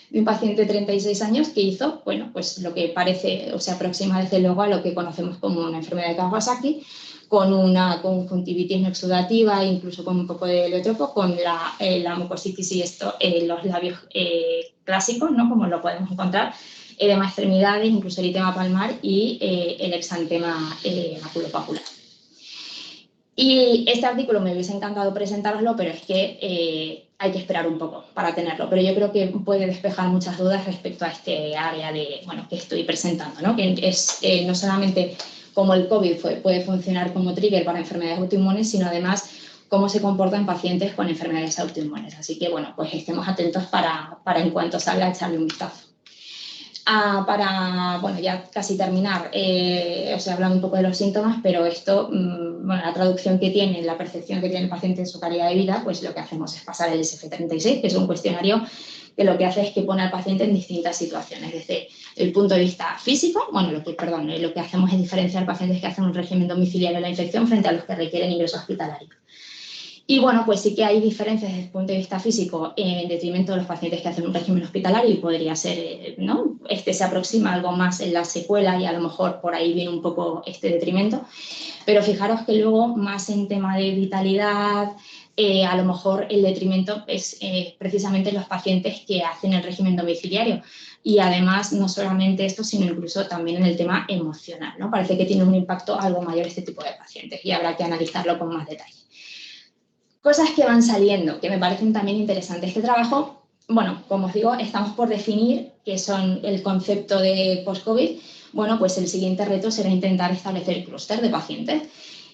Speaker 2: de un paciente de 36 años que hizo, bueno, pues lo que parece o se aproxima desde luego a lo que conocemos como una enfermedad de Kawasaki, con una conjuntivitis no exudativa, incluso con un poco de heliotropo, con la mucositis y los labios clásicos, ¿no?, como lo podemos encontrar, edema de extremidades, incluso eritema palmar y el exantema maculopapular. Y este artículo me hubiese encantado presentarlo, pero es que hay que esperar un poco para tenerlo. Pero yo creo que puede despejar muchas dudas respecto a este área que estoy presentando, ¿no?, que es no solamente cómo el COVID puede funcionar como trigger para enfermedades autoinmunes, sino además cómo se comporta en pacientes con enfermedades autoinmunes. Así que, bueno, pues estemos atentos para en cuanto salga echarle un vistazo. Para, bueno, ya casi terminar, os he hablado un poco de los síntomas, pero esto, bueno, la traducción que tiene, la percepción que tiene el paciente de su calidad de vida, pues lo que hacemos es pasar el SF36, que es un cuestionario que lo que hace es que pone al paciente en distintas situaciones, desde el punto de vista físico, bueno, lo que hacemos es diferenciar pacientes que hacen un régimen domiciliario de la infección frente a los que requieren ingreso hospitalario. Y bueno, pues sí que hay diferencias desde el punto de vista físico en detrimento de los pacientes que hacen un régimen hospitalario y podría ser, ¿no?, se aproxima algo más en la secuela y a lo mejor por ahí viene un poco este detrimento. Pero fijaros que luego más en tema de vitalidad, a lo mejor el detrimento es precisamente los pacientes que hacen el régimen domiciliario. Y además no solamente esto, sino incluso también en el tema emocional, ¿no? Parece que tiene un impacto algo mayor este tipo de pacientes y habrá que analizarlo con más detalle. Cosas que van saliendo, que me parecen también interesantes. Este trabajo, bueno, como os digo, estamos por definir qué son el concepto de post-COVID. Bueno, pues el siguiente reto será intentar establecer el clúster de pacientes.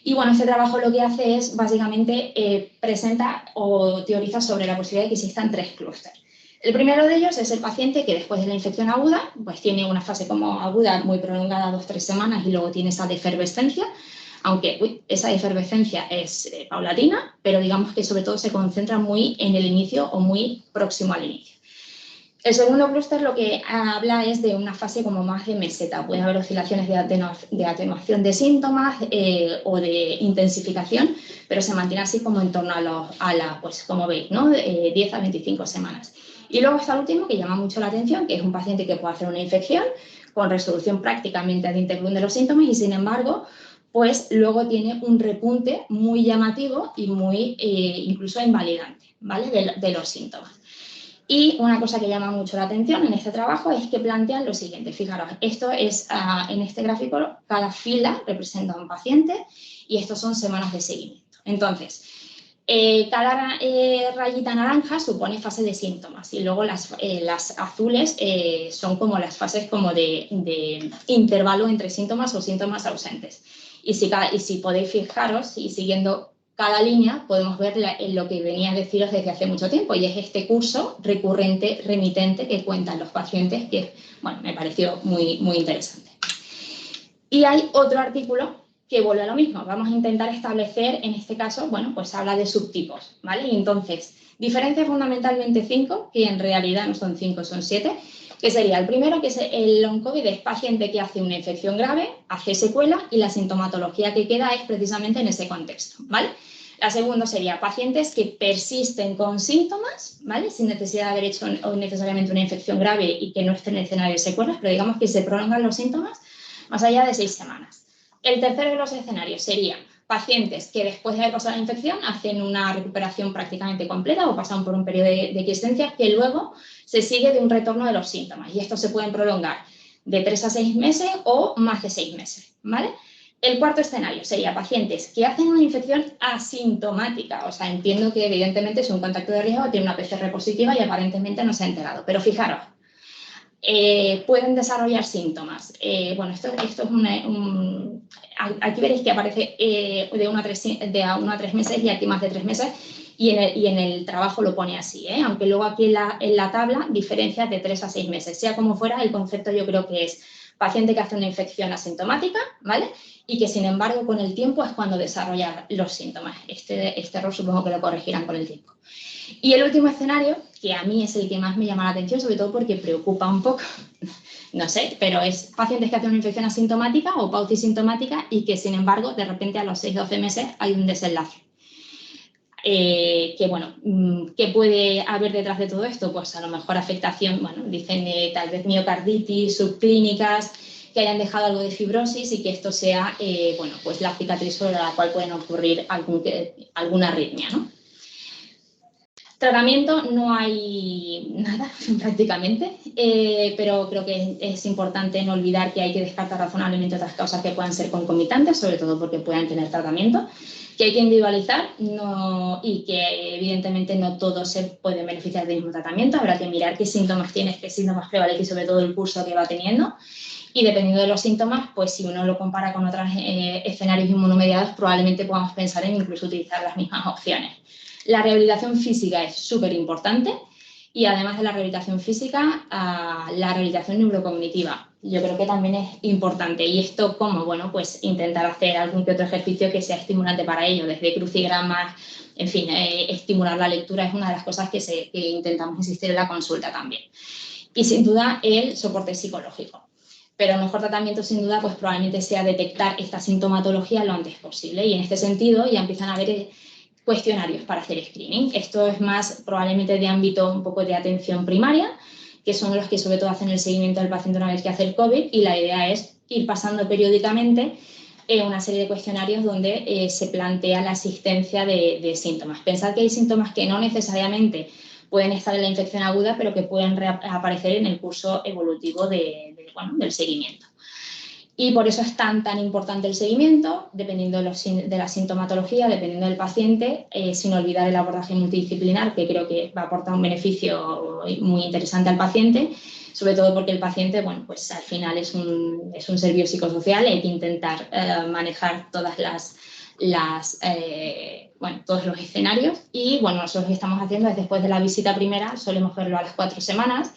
Speaker 2: Y bueno, este trabajo lo que hace es básicamente presenta o teoriza sobre la posibilidad de que existan 3 clústeres. El primero de ellos es el paciente que después de la infección aguda, pues tiene una fase como aguda muy prolongada, 2-3 semanas, y luego tiene esa defervescencia, aunque esa efervescencia es paulatina, pero digamos que sobre todo se concentra muy en el inicio o muy próximo al inicio. El segundo clúster lo que habla es de una fase como más de meseta. Puede haber oscilaciones de atenuación de síntomas o de intensificación, pero se mantiene así como en torno pues como veis, ¿no? 10 a 25 semanas. Y luego está el último que llama mucho la atención, que es un paciente que puede hacer una infección con resolución prácticamente ad integrum de los síntomas y, sin embargo, pues luego tiene un repunte muy llamativo y muy incluso invalidante, ¿vale? de los síntomas. Y una cosa que llama mucho la atención en este trabajo es que plantean lo siguiente. Fijaros, esto es en este gráfico, cada fila representa a un paciente y estos son semanas de seguimiento. Entonces, cada rayita naranja supone fase de síntomas y luego las azules son como las fases como de intervalo entre síntomas o síntomas ausentes. Y si podéis fijaros y siguiendo cada línea podemos ver lo que venía a deciros desde hace mucho tiempo, y es este curso recurrente, remitente, que cuentan los pacientes, que bueno, me pareció muy, muy interesante. Y hay otro artículo que vuelve a lo mismo. Vamos a intentar establecer, en este caso, bueno, pues habla de subtipos, ¿vale? Y entonces, diferencia fundamentalmente 5, que en realidad no son 5, son 7, que sería el primero, que es el long COVID, es paciente que hace una infección grave, hace secuela y la sintomatología que queda es precisamente en ese contexto, ¿vale? La segunda sería pacientes que persisten con síntomas, ¿vale? Sin necesidad de haber hecho necesariamente una infección grave y que no estén en el escenario de secuelas, pero digamos que se prolongan los síntomas más allá de 6 semanas. El tercero de los escenarios sería pacientes que después de haber pasado la infección hacen una recuperación prácticamente completa o pasan por un periodo de quiescencia que luego se sigue de un retorno de los síntomas, y estos se pueden prolongar de 3 a 6 meses o más de 6 meses, ¿vale? El cuarto escenario sería pacientes que hacen una infección asintomática, o sea, entiendo que evidentemente es un contacto de riesgo, tiene una PCR positiva y aparentemente no se ha enterado, pero fijaros, pueden desarrollar síntomas. Bueno, esto es aquí veréis que aparece de 1 a 3 meses y aquí más de 3 meses, y en el trabajo lo pone así, aunque luego aquí en la tabla diferencia de 3 a 6 meses. Sea como fuera, el concepto yo creo que es paciente que hace una infección asintomática, ¿vale? Y que, sin embargo, con el tiempo es cuando desarrolla los síntomas. Este error supongo que lo corregirán con el tiempo. Y el último escenario, que a mí es el que más me llama la atención, sobre todo porque preocupa un poco, no sé, pero es pacientes que hacen una infección asintomática o paucisintomática y que, sin embargo, de repente a los 6-12 meses hay un desenlace. Que bueno, ¿qué puede haber detrás de todo esto? Pues a lo mejor afectación, bueno, dicen tal vez miocarditis, subclínicas, que hayan dejado algo de fibrosis y que esto sea, bueno, pues la cicatriz sobre la cual pueden ocurrir alguna arritmia, ¿no? Tratamiento no hay nada prácticamente, pero creo que es importante no olvidar que hay que descartar razonablemente otras causas que puedan ser concomitantes, sobre todo porque puedan tener tratamiento, que hay que individualizar y que evidentemente no todos se pueden beneficiar del mismo tratamiento. Habrá que mirar qué síntomas tienes, qué síntomas prevalecen y sobre todo el curso que va teniendo. Y dependiendo de los síntomas, pues si uno lo compara con otros escenarios inmunomediados, probablemente podamos pensar en incluso utilizar las mismas opciones. La rehabilitación física es súper importante, y además de la rehabilitación física, la rehabilitación neurocognitiva yo creo que también es importante. Y esto, ¿cómo? Bueno, pues intentar hacer algún que otro ejercicio que sea estimulante para ello, desde crucigramas, en fin, estimular la lectura es una de las cosas que intentamos insistir en la consulta también. Y sin duda el soporte psicológico. Pero el mejor tratamiento, sin duda, pues probablemente sea detectar esta sintomatología lo antes posible, y en este sentido ya empiezan a haber cuestionarios para hacer screening. Esto es más probablemente de ámbito un poco de atención primaria, que son los que sobre todo hacen el seguimiento del paciente una vez que hace el COVID, y la idea es ir pasando periódicamente una serie de cuestionarios donde se plantea la existencia de síntomas. Pensad que hay síntomas que no necesariamente pueden estar en la infección aguda, pero que pueden aparecer en el curso evolutivo del seguimiento. Y por eso es tan importante el seguimiento, dependiendo de la sintomatología, dependiendo del paciente, sin olvidar el abordaje multidisciplinar, que creo que va a aportar un beneficio muy interesante al paciente, sobre todo porque el paciente, bueno, pues al final es un ser biopsicosocial y hay que intentar manejar todas las todos los escenarios. Y bueno, nosotros lo que estamos haciendo es, después de la visita primera, solemos verlo a las 4 semanas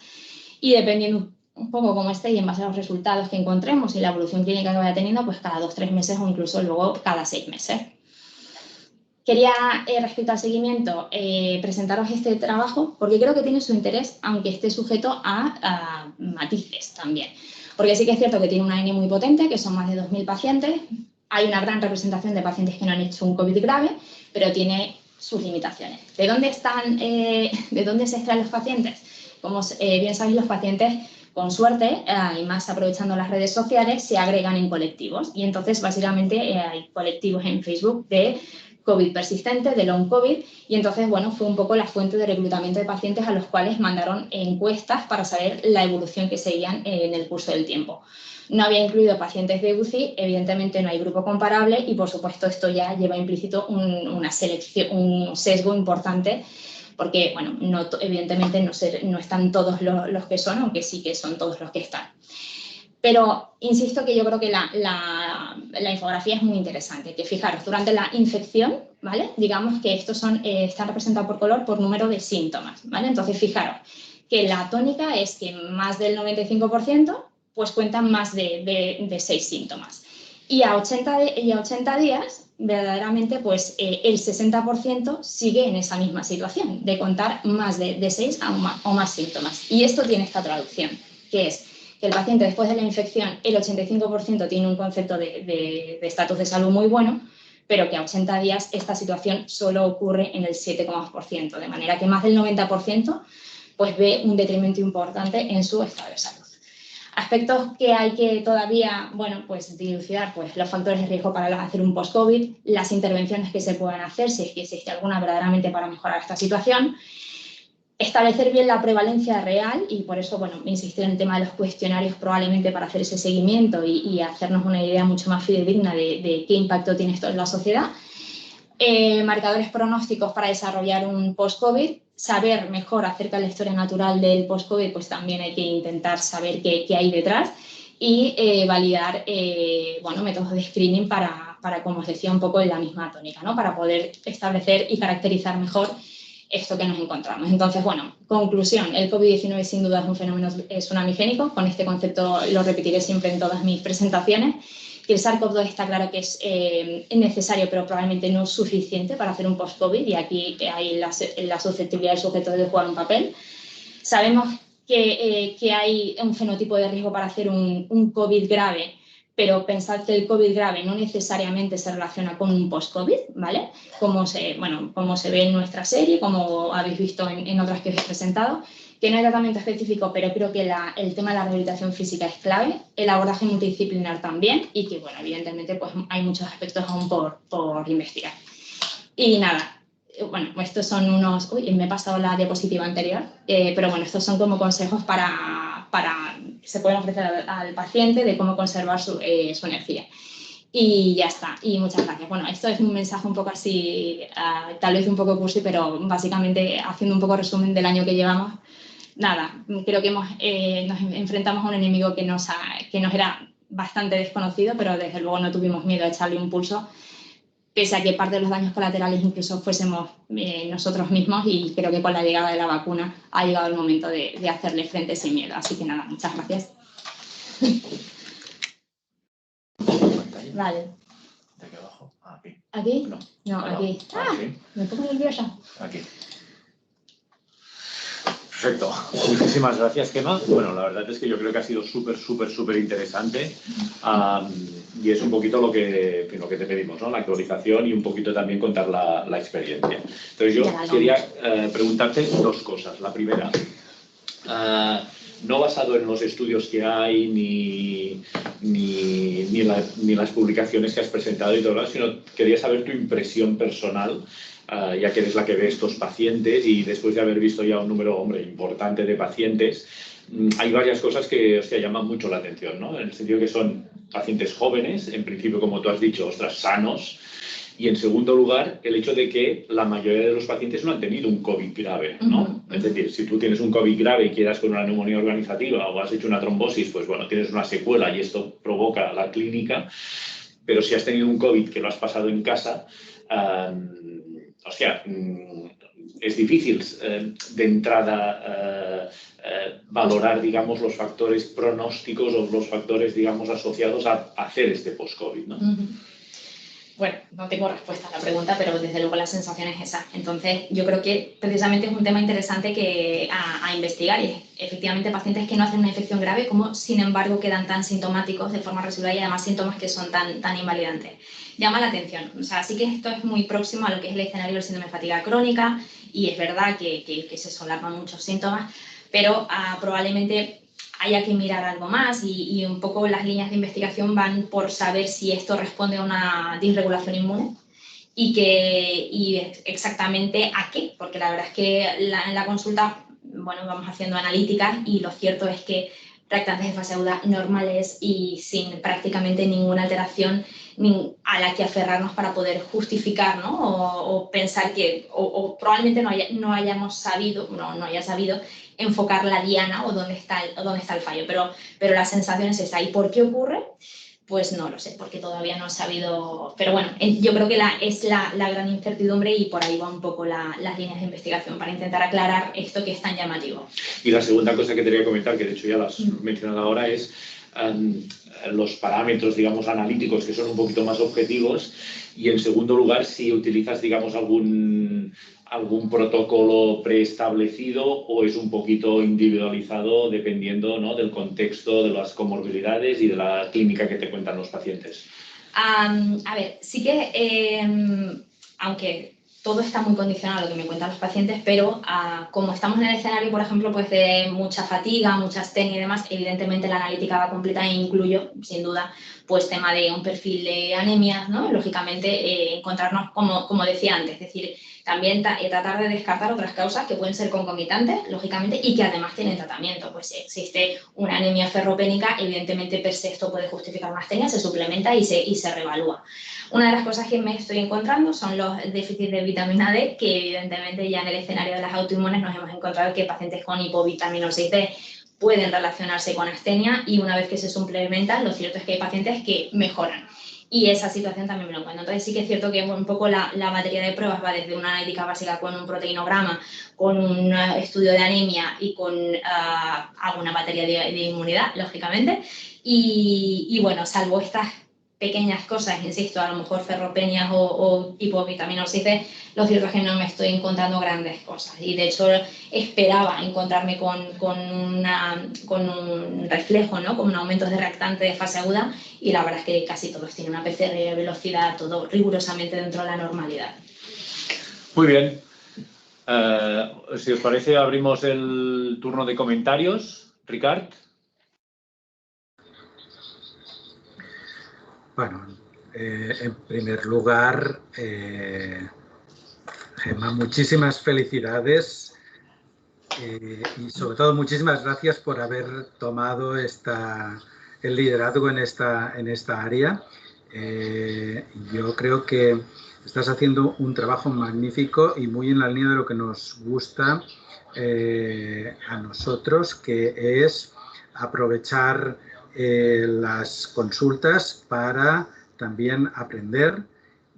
Speaker 2: y dependiendo un poco cómo esté y en base a los resultados que encontremos y la evolución clínica que vaya teniendo, pues cada 2-3 meses o incluso luego cada 6 meses. Quería, respecto al seguimiento, presentaros este trabajo porque creo que tiene su interés, aunque esté sujeto a matices también. Porque sí que es cierto que tiene una N muy potente, que son más de 2.000 pacientes. Hay una gran representación de pacientes que no han hecho un COVID grave, pero tiene sus limitaciones. ¿De dónde se extraen los pacientes? Como bien sabéis, los pacientes, con suerte, y más aprovechando las redes sociales, se agregan en colectivos. Y entonces, básicamente, hay colectivos en Facebook de COVID persistente, de long COVID, y entonces, bueno, fue un poco la fuente de reclutamiento de pacientes a los cuales mandaron encuestas para saber la evolución que seguían en el curso del tiempo. No había incluido pacientes de UCI, evidentemente no hay grupo comparable y, por supuesto, esto ya lleva implícito una selección, un sesgo importante, porque, bueno, evidentemente no están todos los que son, aunque sí que son todos los que están. Pero insisto que yo creo que la infografía es muy interesante, que fijaros, durante la infección, ¿vale? Digamos que estos están representados por color por número de síntomas, ¿vale? Entonces, fijaros que la tónica es que más del 95% pues cuentan más de 6 síntomas. Y a 80 días, verdaderamente, pues el 60% sigue en esa misma situación, de contar más de 6 o más síntomas. Y esto tiene esta traducción, que es que el paciente, después de la infección, el 85% tiene un concepto de estatus de salud muy bueno, pero que a 80 días esta situación solo ocurre en el 7,2%, de manera que más del 90% pues ve un detrimento importante en su estado de salud. Aspectos que hay que todavía, bueno, pues dilucidar, pues los factores de riesgo para hacer un post-COVID, las intervenciones que se puedan hacer, si es que existe alguna verdaderamente para mejorar esta situación, establecer bien la prevalencia real y por eso, bueno, insistir en el tema de los cuestionarios probablemente para hacer ese seguimiento y hacernos una idea mucho más fidedigna de qué impacto tiene esto en la sociedad. Marcadores pronósticos para desarrollar un post-COVID, saber mejor acerca de la historia natural del post-COVID, pues también hay que intentar saber qué hay detrás y validar métodos de screening para, como os decía, un poco en la misma tónica, ¿no? Para poder establecer y caracterizar mejor esto que nos encontramos. Entonces, bueno, conclusión, el COVID-19 sin duda es un fenómeno tsunamigénico, con este concepto lo repetiré siempre en todas mis presentaciones, que el SARS-CoV-2 está claro que es necesario, pero probablemente no suficiente para hacer un post-COVID, y aquí hay la susceptibilidad del sujeto de jugar un papel. Sabemos que hay un fenotipo de riesgo para hacer un COVID grave, pero pensad que el COVID grave no necesariamente se relaciona con un post-COVID, ¿vale? Como se ve en nuestra serie, como habéis visto en otras que os he presentado, que no hay tratamiento específico, pero creo que el tema de la rehabilitación física es clave, el abordaje multidisciplinar también, y que, bueno, evidentemente pues hay muchos aspectos aún por investigar. Y nada, bueno, estos son unos... Uy, me he pasado la diapositiva anterior, pero bueno, estos son como consejos para se pueden ofrecer al paciente de cómo conservar su energía. Y ya está, y muchas gracias. Bueno, esto es un mensaje un poco así, tal vez un poco cursi, pero básicamente haciendo un poco resumen del año que llevamos. Nada, creo que nos enfrentamos a un enemigo que nos era bastante desconocido, pero desde luego no tuvimos miedo a echarle un pulso, pese a que parte de los daños colaterales incluso fuésemos nosotros mismos, y creo que con la llegada de la vacuna ha llegado el momento de hacerle frente sin miedo. Así que nada, muchas gracias. Vale.
Speaker 1: ¿De aquí abajo? Aquí.
Speaker 2: ¿Aquí? No, aquí.
Speaker 1: Aquí.
Speaker 2: Me pongo nerviosa.
Speaker 1: Aquí. Perfecto. Muchísimas gracias, Gemma. Bueno, la verdad es que yo creo que ha sido súper interesante. Y es un poquito lo que te pedimos, ¿no? La actualización y un poquito también contar la experiencia. Entonces yo quería preguntarte dos cosas. La primera, no basado en los estudios que hay ni las publicaciones que has presentado y todo, sino quería saber tu impresión personal, ya que eres la que ve estos pacientes y después de haber visto ya un número, importante de pacientes, hay varias cosas que llaman mucho la atención, ¿no? En el sentido que son pacientes jóvenes, en principio, como tú has dicho, sanos, y en segundo lugar, el hecho de que la mayoría de los pacientes no han tenido un COVID grave, ¿no? Es decir, si tú tienes un COVID grave y quedas con una neumonía organizativa o has hecho una trombosis, pues bueno, tienes una secuela y esto provoca la clínica. pero si has tenido un COVID que lo has pasado en casa, es difícil de entrada valorar, digamos, los factores pronósticos o los factores, digamos, asociados a hacer este post-COVID, ¿no?
Speaker 2: Bueno, no tengo respuesta a la pregunta, pero desde luego la sensación es esa. Entonces, yo creo que precisamente es un tema interesante a investigar y efectivamente pacientes que no hacen una infección grave, como sin embargo quedan tan sintomáticos de forma residual y además síntomas que son tan invalidantes. Llama la atención. O sea, sí que esto es muy próximo a lo que es el escenario del síndrome de fatiga crónica y es verdad que se solapan muchos síntomas, pero probablemente haya que mirar algo más y un poco las líneas de investigación van por saber si esto responde a una disregulación inmune y exactamente a qué, porque la verdad es que en la consulta, bueno, vamos haciendo analíticas y lo cierto es que reactantes de fase aguda normales y sin prácticamente ninguna alteración a la que aferrarnos para poder justificar, ¿no? O pensar que, o probablemente no haya sabido enfocar la diana o dónde está el fallo, pero la sensación es esa. ¿Y por qué ocurre? Pues no lo sé, porque todavía no he sabido, pero bueno, yo creo que es la gran incertidumbre y por ahí va un poco las líneas de investigación para intentar aclarar esto que es tan llamativo.
Speaker 1: Y la segunda cosa que te quería comentar, que de hecho ya lo has mencionado ahora, es los parámetros, digamos, analíticos que son un poquito más objetivos y en segundo lugar si utilizas, digamos, algún protocolo preestablecido o es un poquito individualizado dependiendo, ¿no?, del contexto, de las comorbilidades y de la clínica que te cuentan los pacientes.
Speaker 2: A ver, sí que, aunque todo está muy condicionado a lo que me cuentan los pacientes, pero como estamos en el escenario, por ejemplo, pues de mucha fatiga, mucha astenia y demás, evidentemente la analítica va completa e incluyo, sin duda, pues tema de un perfil de anemia, ¿no? Lógicamente, encontrarnos, como decía antes, es decir, también tratar de descartar otras causas que pueden ser concomitantes, lógicamente, y que además tienen tratamiento. Pues si existe una anemia ferropénica, evidentemente per se esto puede justificar una astenia, se suplementa y se reevalúa. Una de las cosas que me estoy encontrando son los déficits de vitamina D, que evidentemente ya en el escenario de las autoinmunes nos hemos encontrado que pacientes con hipovitaminosis D pueden relacionarse con astenia y una vez que se suplementan, lo cierto es que hay pacientes que mejoran. Y esa situación también me lo encuentro. Entonces sí que es cierto que un poco la batería de pruebas va desde una analítica básica con un proteinograma, con un estudio de anemia y con alguna batería de inmunidad, lógicamente. Y bueno, salvo estas pequeñas cosas, insisto, a lo mejor ferropenias o hipovitaminosis D, lo cierto es que no me estoy encontrando grandes cosas. Y de hecho esperaba encontrarme con un reflejo, ¿no?, con aumentos de reactante de fase aguda y la verdad es que casi todos tienen una PCR de velocidad, todo rigurosamente dentro de la normalidad.
Speaker 1: Muy bien. Si os parece, abrimos el turno de comentarios. Ricard.
Speaker 3: Bueno, en primer lugar, Gemma, muchísimas felicidades y sobre todo muchísimas gracias por haber tomado el liderazgo en esta área. Yo creo que estás haciendo un trabajo magnífico y muy en la línea de lo que nos gusta a nosotros, que es aprovechar las consultas para también aprender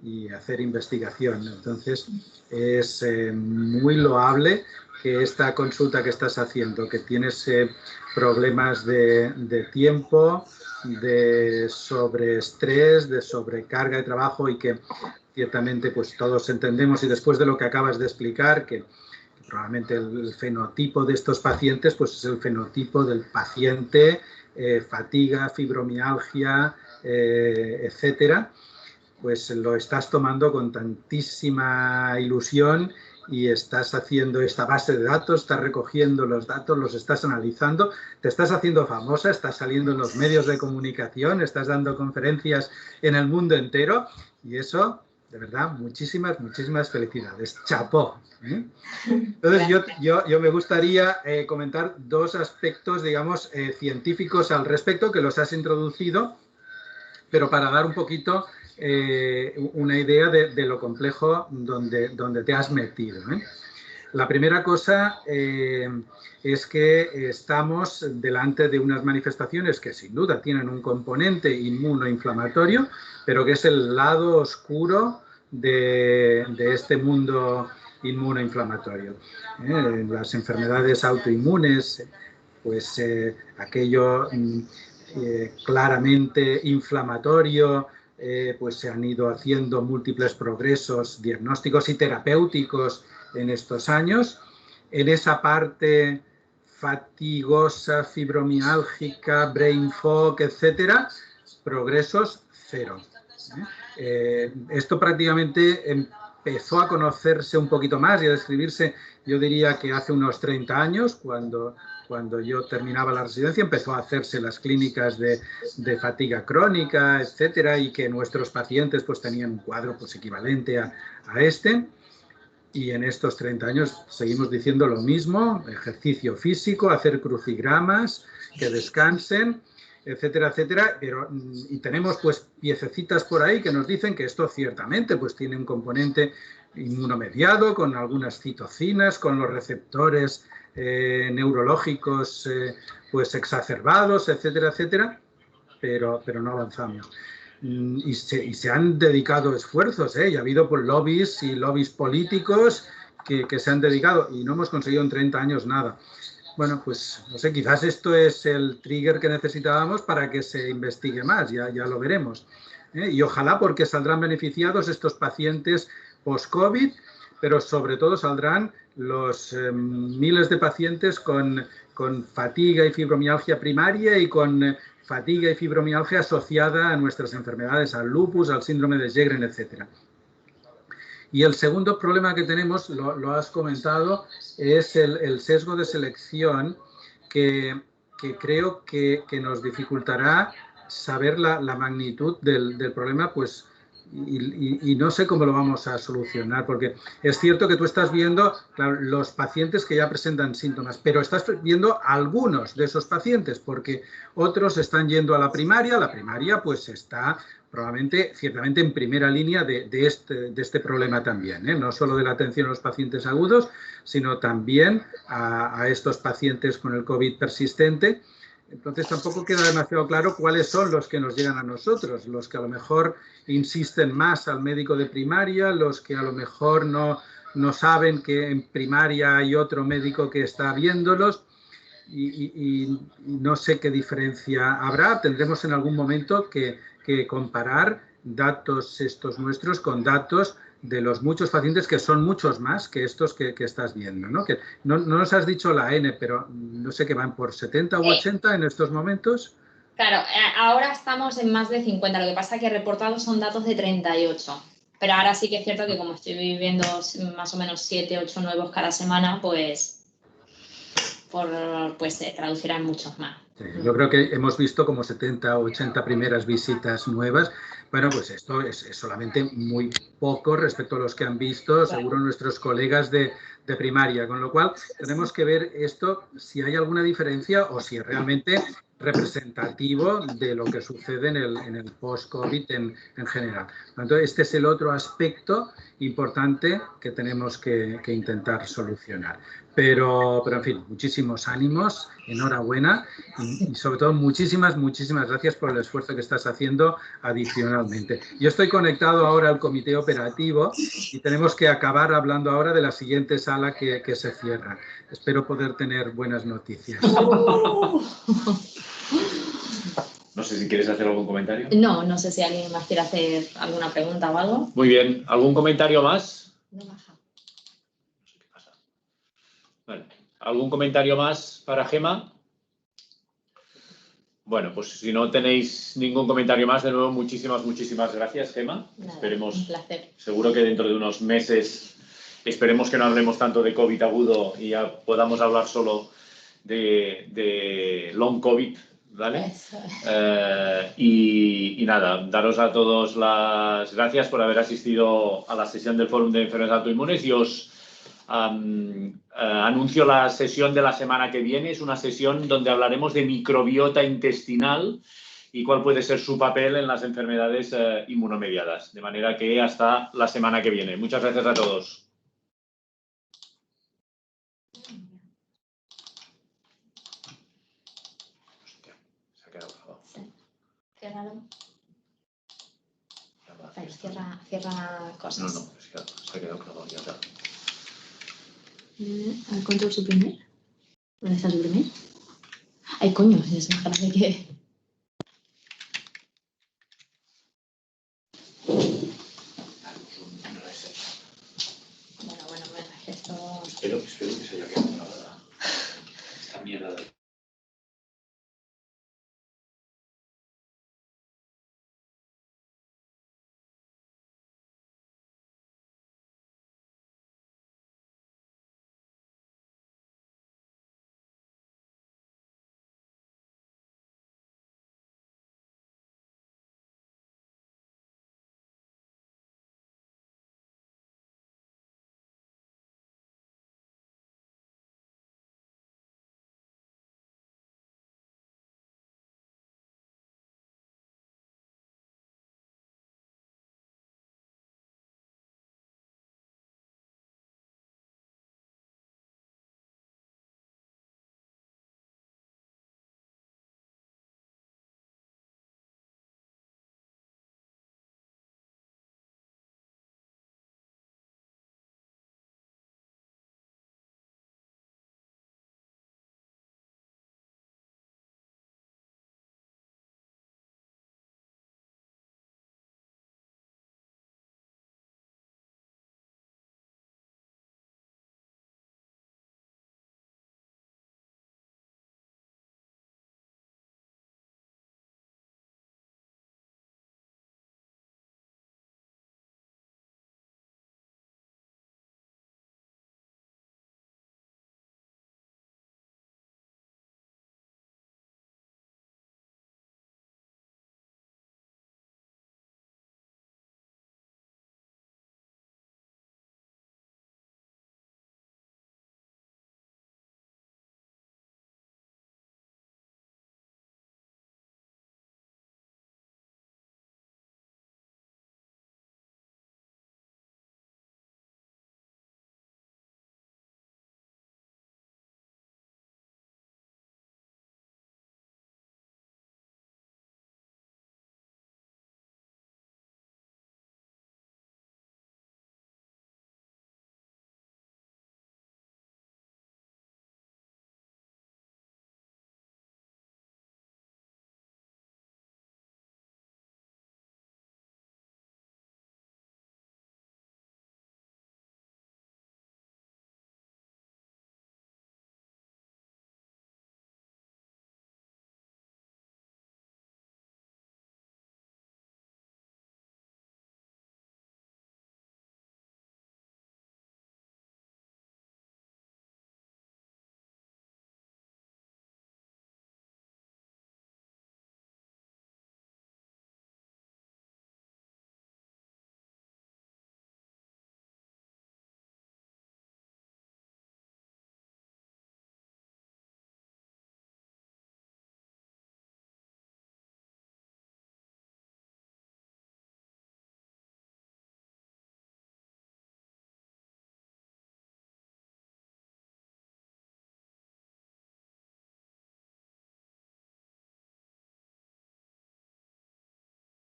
Speaker 3: y hacer investigación. Entonces, es muy loable que esta consulta que estás haciendo, que tienes problemas de tiempo, de sobreestrés, de sobrecarga de trabajo y que ciertamente pues todos entendemos y después de lo que acabas de explicar, que probablemente el fenotipo de estos pacientes pues es el fenotipo del paciente, fatiga, fibromialgia, etcétera, pues lo estás tomando con tantísima ilusión y estás haciendo esta base de datos, estás recogiendo los datos, los estás analizando, te estás haciendo famosa, estás saliendo en los medios de comunicación, estás dando conferencias en el mundo entero y eso, de verdad, muchísimas felicidades. ¡Chapó! Entonces, yo me gustaría comentar dos aspectos, digamos, científicos al respecto, que los has introducido, pero para dar un poquito una idea de lo complejo donde te has metido, ¿eh? La primera cosa es que estamos delante de unas manifestaciones que sin duda tienen un componente inmunoinflamatorio, pero que es el lado oscuro de este mundo inmunoinflamatorio. Las enfermedades autoinmunes, pues aquello claramente inflamatorio, pues se han ido haciendo múltiples progresos diagnósticos y terapéuticos en estos años. En esa parte fatigosa, fibromiálgica, brain fog, etcétera, progresos cero. Esto prácticamente empezó a conocerse un poquito más y a describirse, yo diría que hace unos 30 años, cuando yo terminaba la residencia, empezó a hacerse las clínicas de fatiga crónica, etcétera, y que nuestros pacientes pues tenían un cuadro pues equivalente a este. Y en estos 30 años seguimos diciendo lo mismo: ejercicio físico, hacer crucigramas, que descansen, etcétera, etcétera. Pero, y tenemos pues piececitas por ahí que nos dicen que esto ciertamente pues tiene un componente inmunomediado, con algunas citocinas, con los receptores neurológicos pues exacerbados, etcétera, etcétera, pero no avanzamos. Y se han dedicado esfuerzos, y ha habido pues, lobbies y lobbies políticos que se han dedicado, y no hemos conseguido en 30 años nada. Bueno, pues no sé, quizás esto es el trigger que necesitábamos para que se investigue más, ya lo veremos. Y ojalá, porque saldrán beneficiados estos pacientes post-COVID, pero sobre todo saldrán los miles de pacientes con fatiga y fibromialgia primaria y con fatiga y fibromialgia asociada a nuestras enfermedades, al lupus, al síndrome de Sjögren, etcétera. Y el segundo problema que tenemos, lo has comentado, es el sesgo de selección que creo que nos dificultará saber la magnitud del problema, pues, y no sé cómo lo vamos a solucionar, porque es cierto que tú estás viendo, claro, los pacientes que ya presentan síntomas, pero estás viendo algunos de esos pacientes, porque otros están yendo a la primaria pues está probablemente, ciertamente, en primera línea de este problema también, no solo de la atención a los pacientes agudos, sino también a estos pacientes con el COVID persistente. Entonces tampoco queda demasiado claro cuáles son los que nos llegan a nosotros, los que a lo mejor insisten más al médico de primaria, los que a lo mejor no saben que en primaria hay otro médico que está viéndolos, y no sé qué diferencia habrá. Tendremos en algún momento que comparar datos estos nuestros con datos de los muchos pacientes, que son muchos más que estos que estás viendo, ¿no? Que no nos has dicho la N, pero no sé, que van por 70 u 80 en estos momentos.
Speaker 2: Claro, ahora estamos en más de 50, lo que pasa es que reportados son datos de 38. Pero ahora sí que es cierto que como estoy viviendo más o menos 7, 8 nuevos cada semana, pues se traducirán muchos más.
Speaker 3: Sí, yo creo que hemos visto como 70 o 80 primeras visitas nuevas. Bueno, pues esto es solamente muy poco respecto a los que han visto, seguro, nuestros colegas de primaria, con lo cual tenemos que ver esto, si hay alguna diferencia o si es realmente representativo de lo que sucede en el post-COVID en general. Entonces, este es el otro aspecto importante que tenemos que intentar solucionar. Pero, en fin, muchísimos ánimos, enhorabuena, y sobre todo muchísimas gracias por el esfuerzo que estás haciendo adicionalmente. Yo estoy conectado ahora al comité operativo y tenemos que acabar hablando ahora de la siguiente sala que se cierra. Espero poder tener buenas noticias.
Speaker 1: No sé si quieres hacer algún comentario.
Speaker 2: No sé si alguien más quiere hacer alguna pregunta o algo.
Speaker 1: Muy bien. ¿Algún comentario más?
Speaker 2: No baja.
Speaker 1: No sé qué pasa. Vale. ¿Algún comentario más para Gemma? Bueno, pues si no tenéis ningún comentario más, de nuevo, muchísimas gracias, Gemma.
Speaker 2: Nada,
Speaker 1: esperemos,
Speaker 2: un placer.
Speaker 1: Seguro que dentro de unos meses, esperemos que no hablemos tanto de COVID agudo y ya podamos hablar solo de long COVID, ¿vale? Y nada, daros a todos las gracias por haber asistido a la sesión del Fórum de Enfermedades Autoinmunes, y os anuncio la sesión de la semana que viene. Es una sesión donde hablaremos de microbiota intestinal y cuál puede ser su papel en las enfermedades inmunomediadas. De manera que hasta la semana que viene. Muchas gracias a todos.
Speaker 2: Ciérralo. Vale, cierra cosas.
Speaker 1: No, es que se ha quedado clavado ya.
Speaker 2: A ver, control suprimir. ¿Dónde está suprimir? Ay, coño, es más grande que... Bueno, esto...
Speaker 1: Espero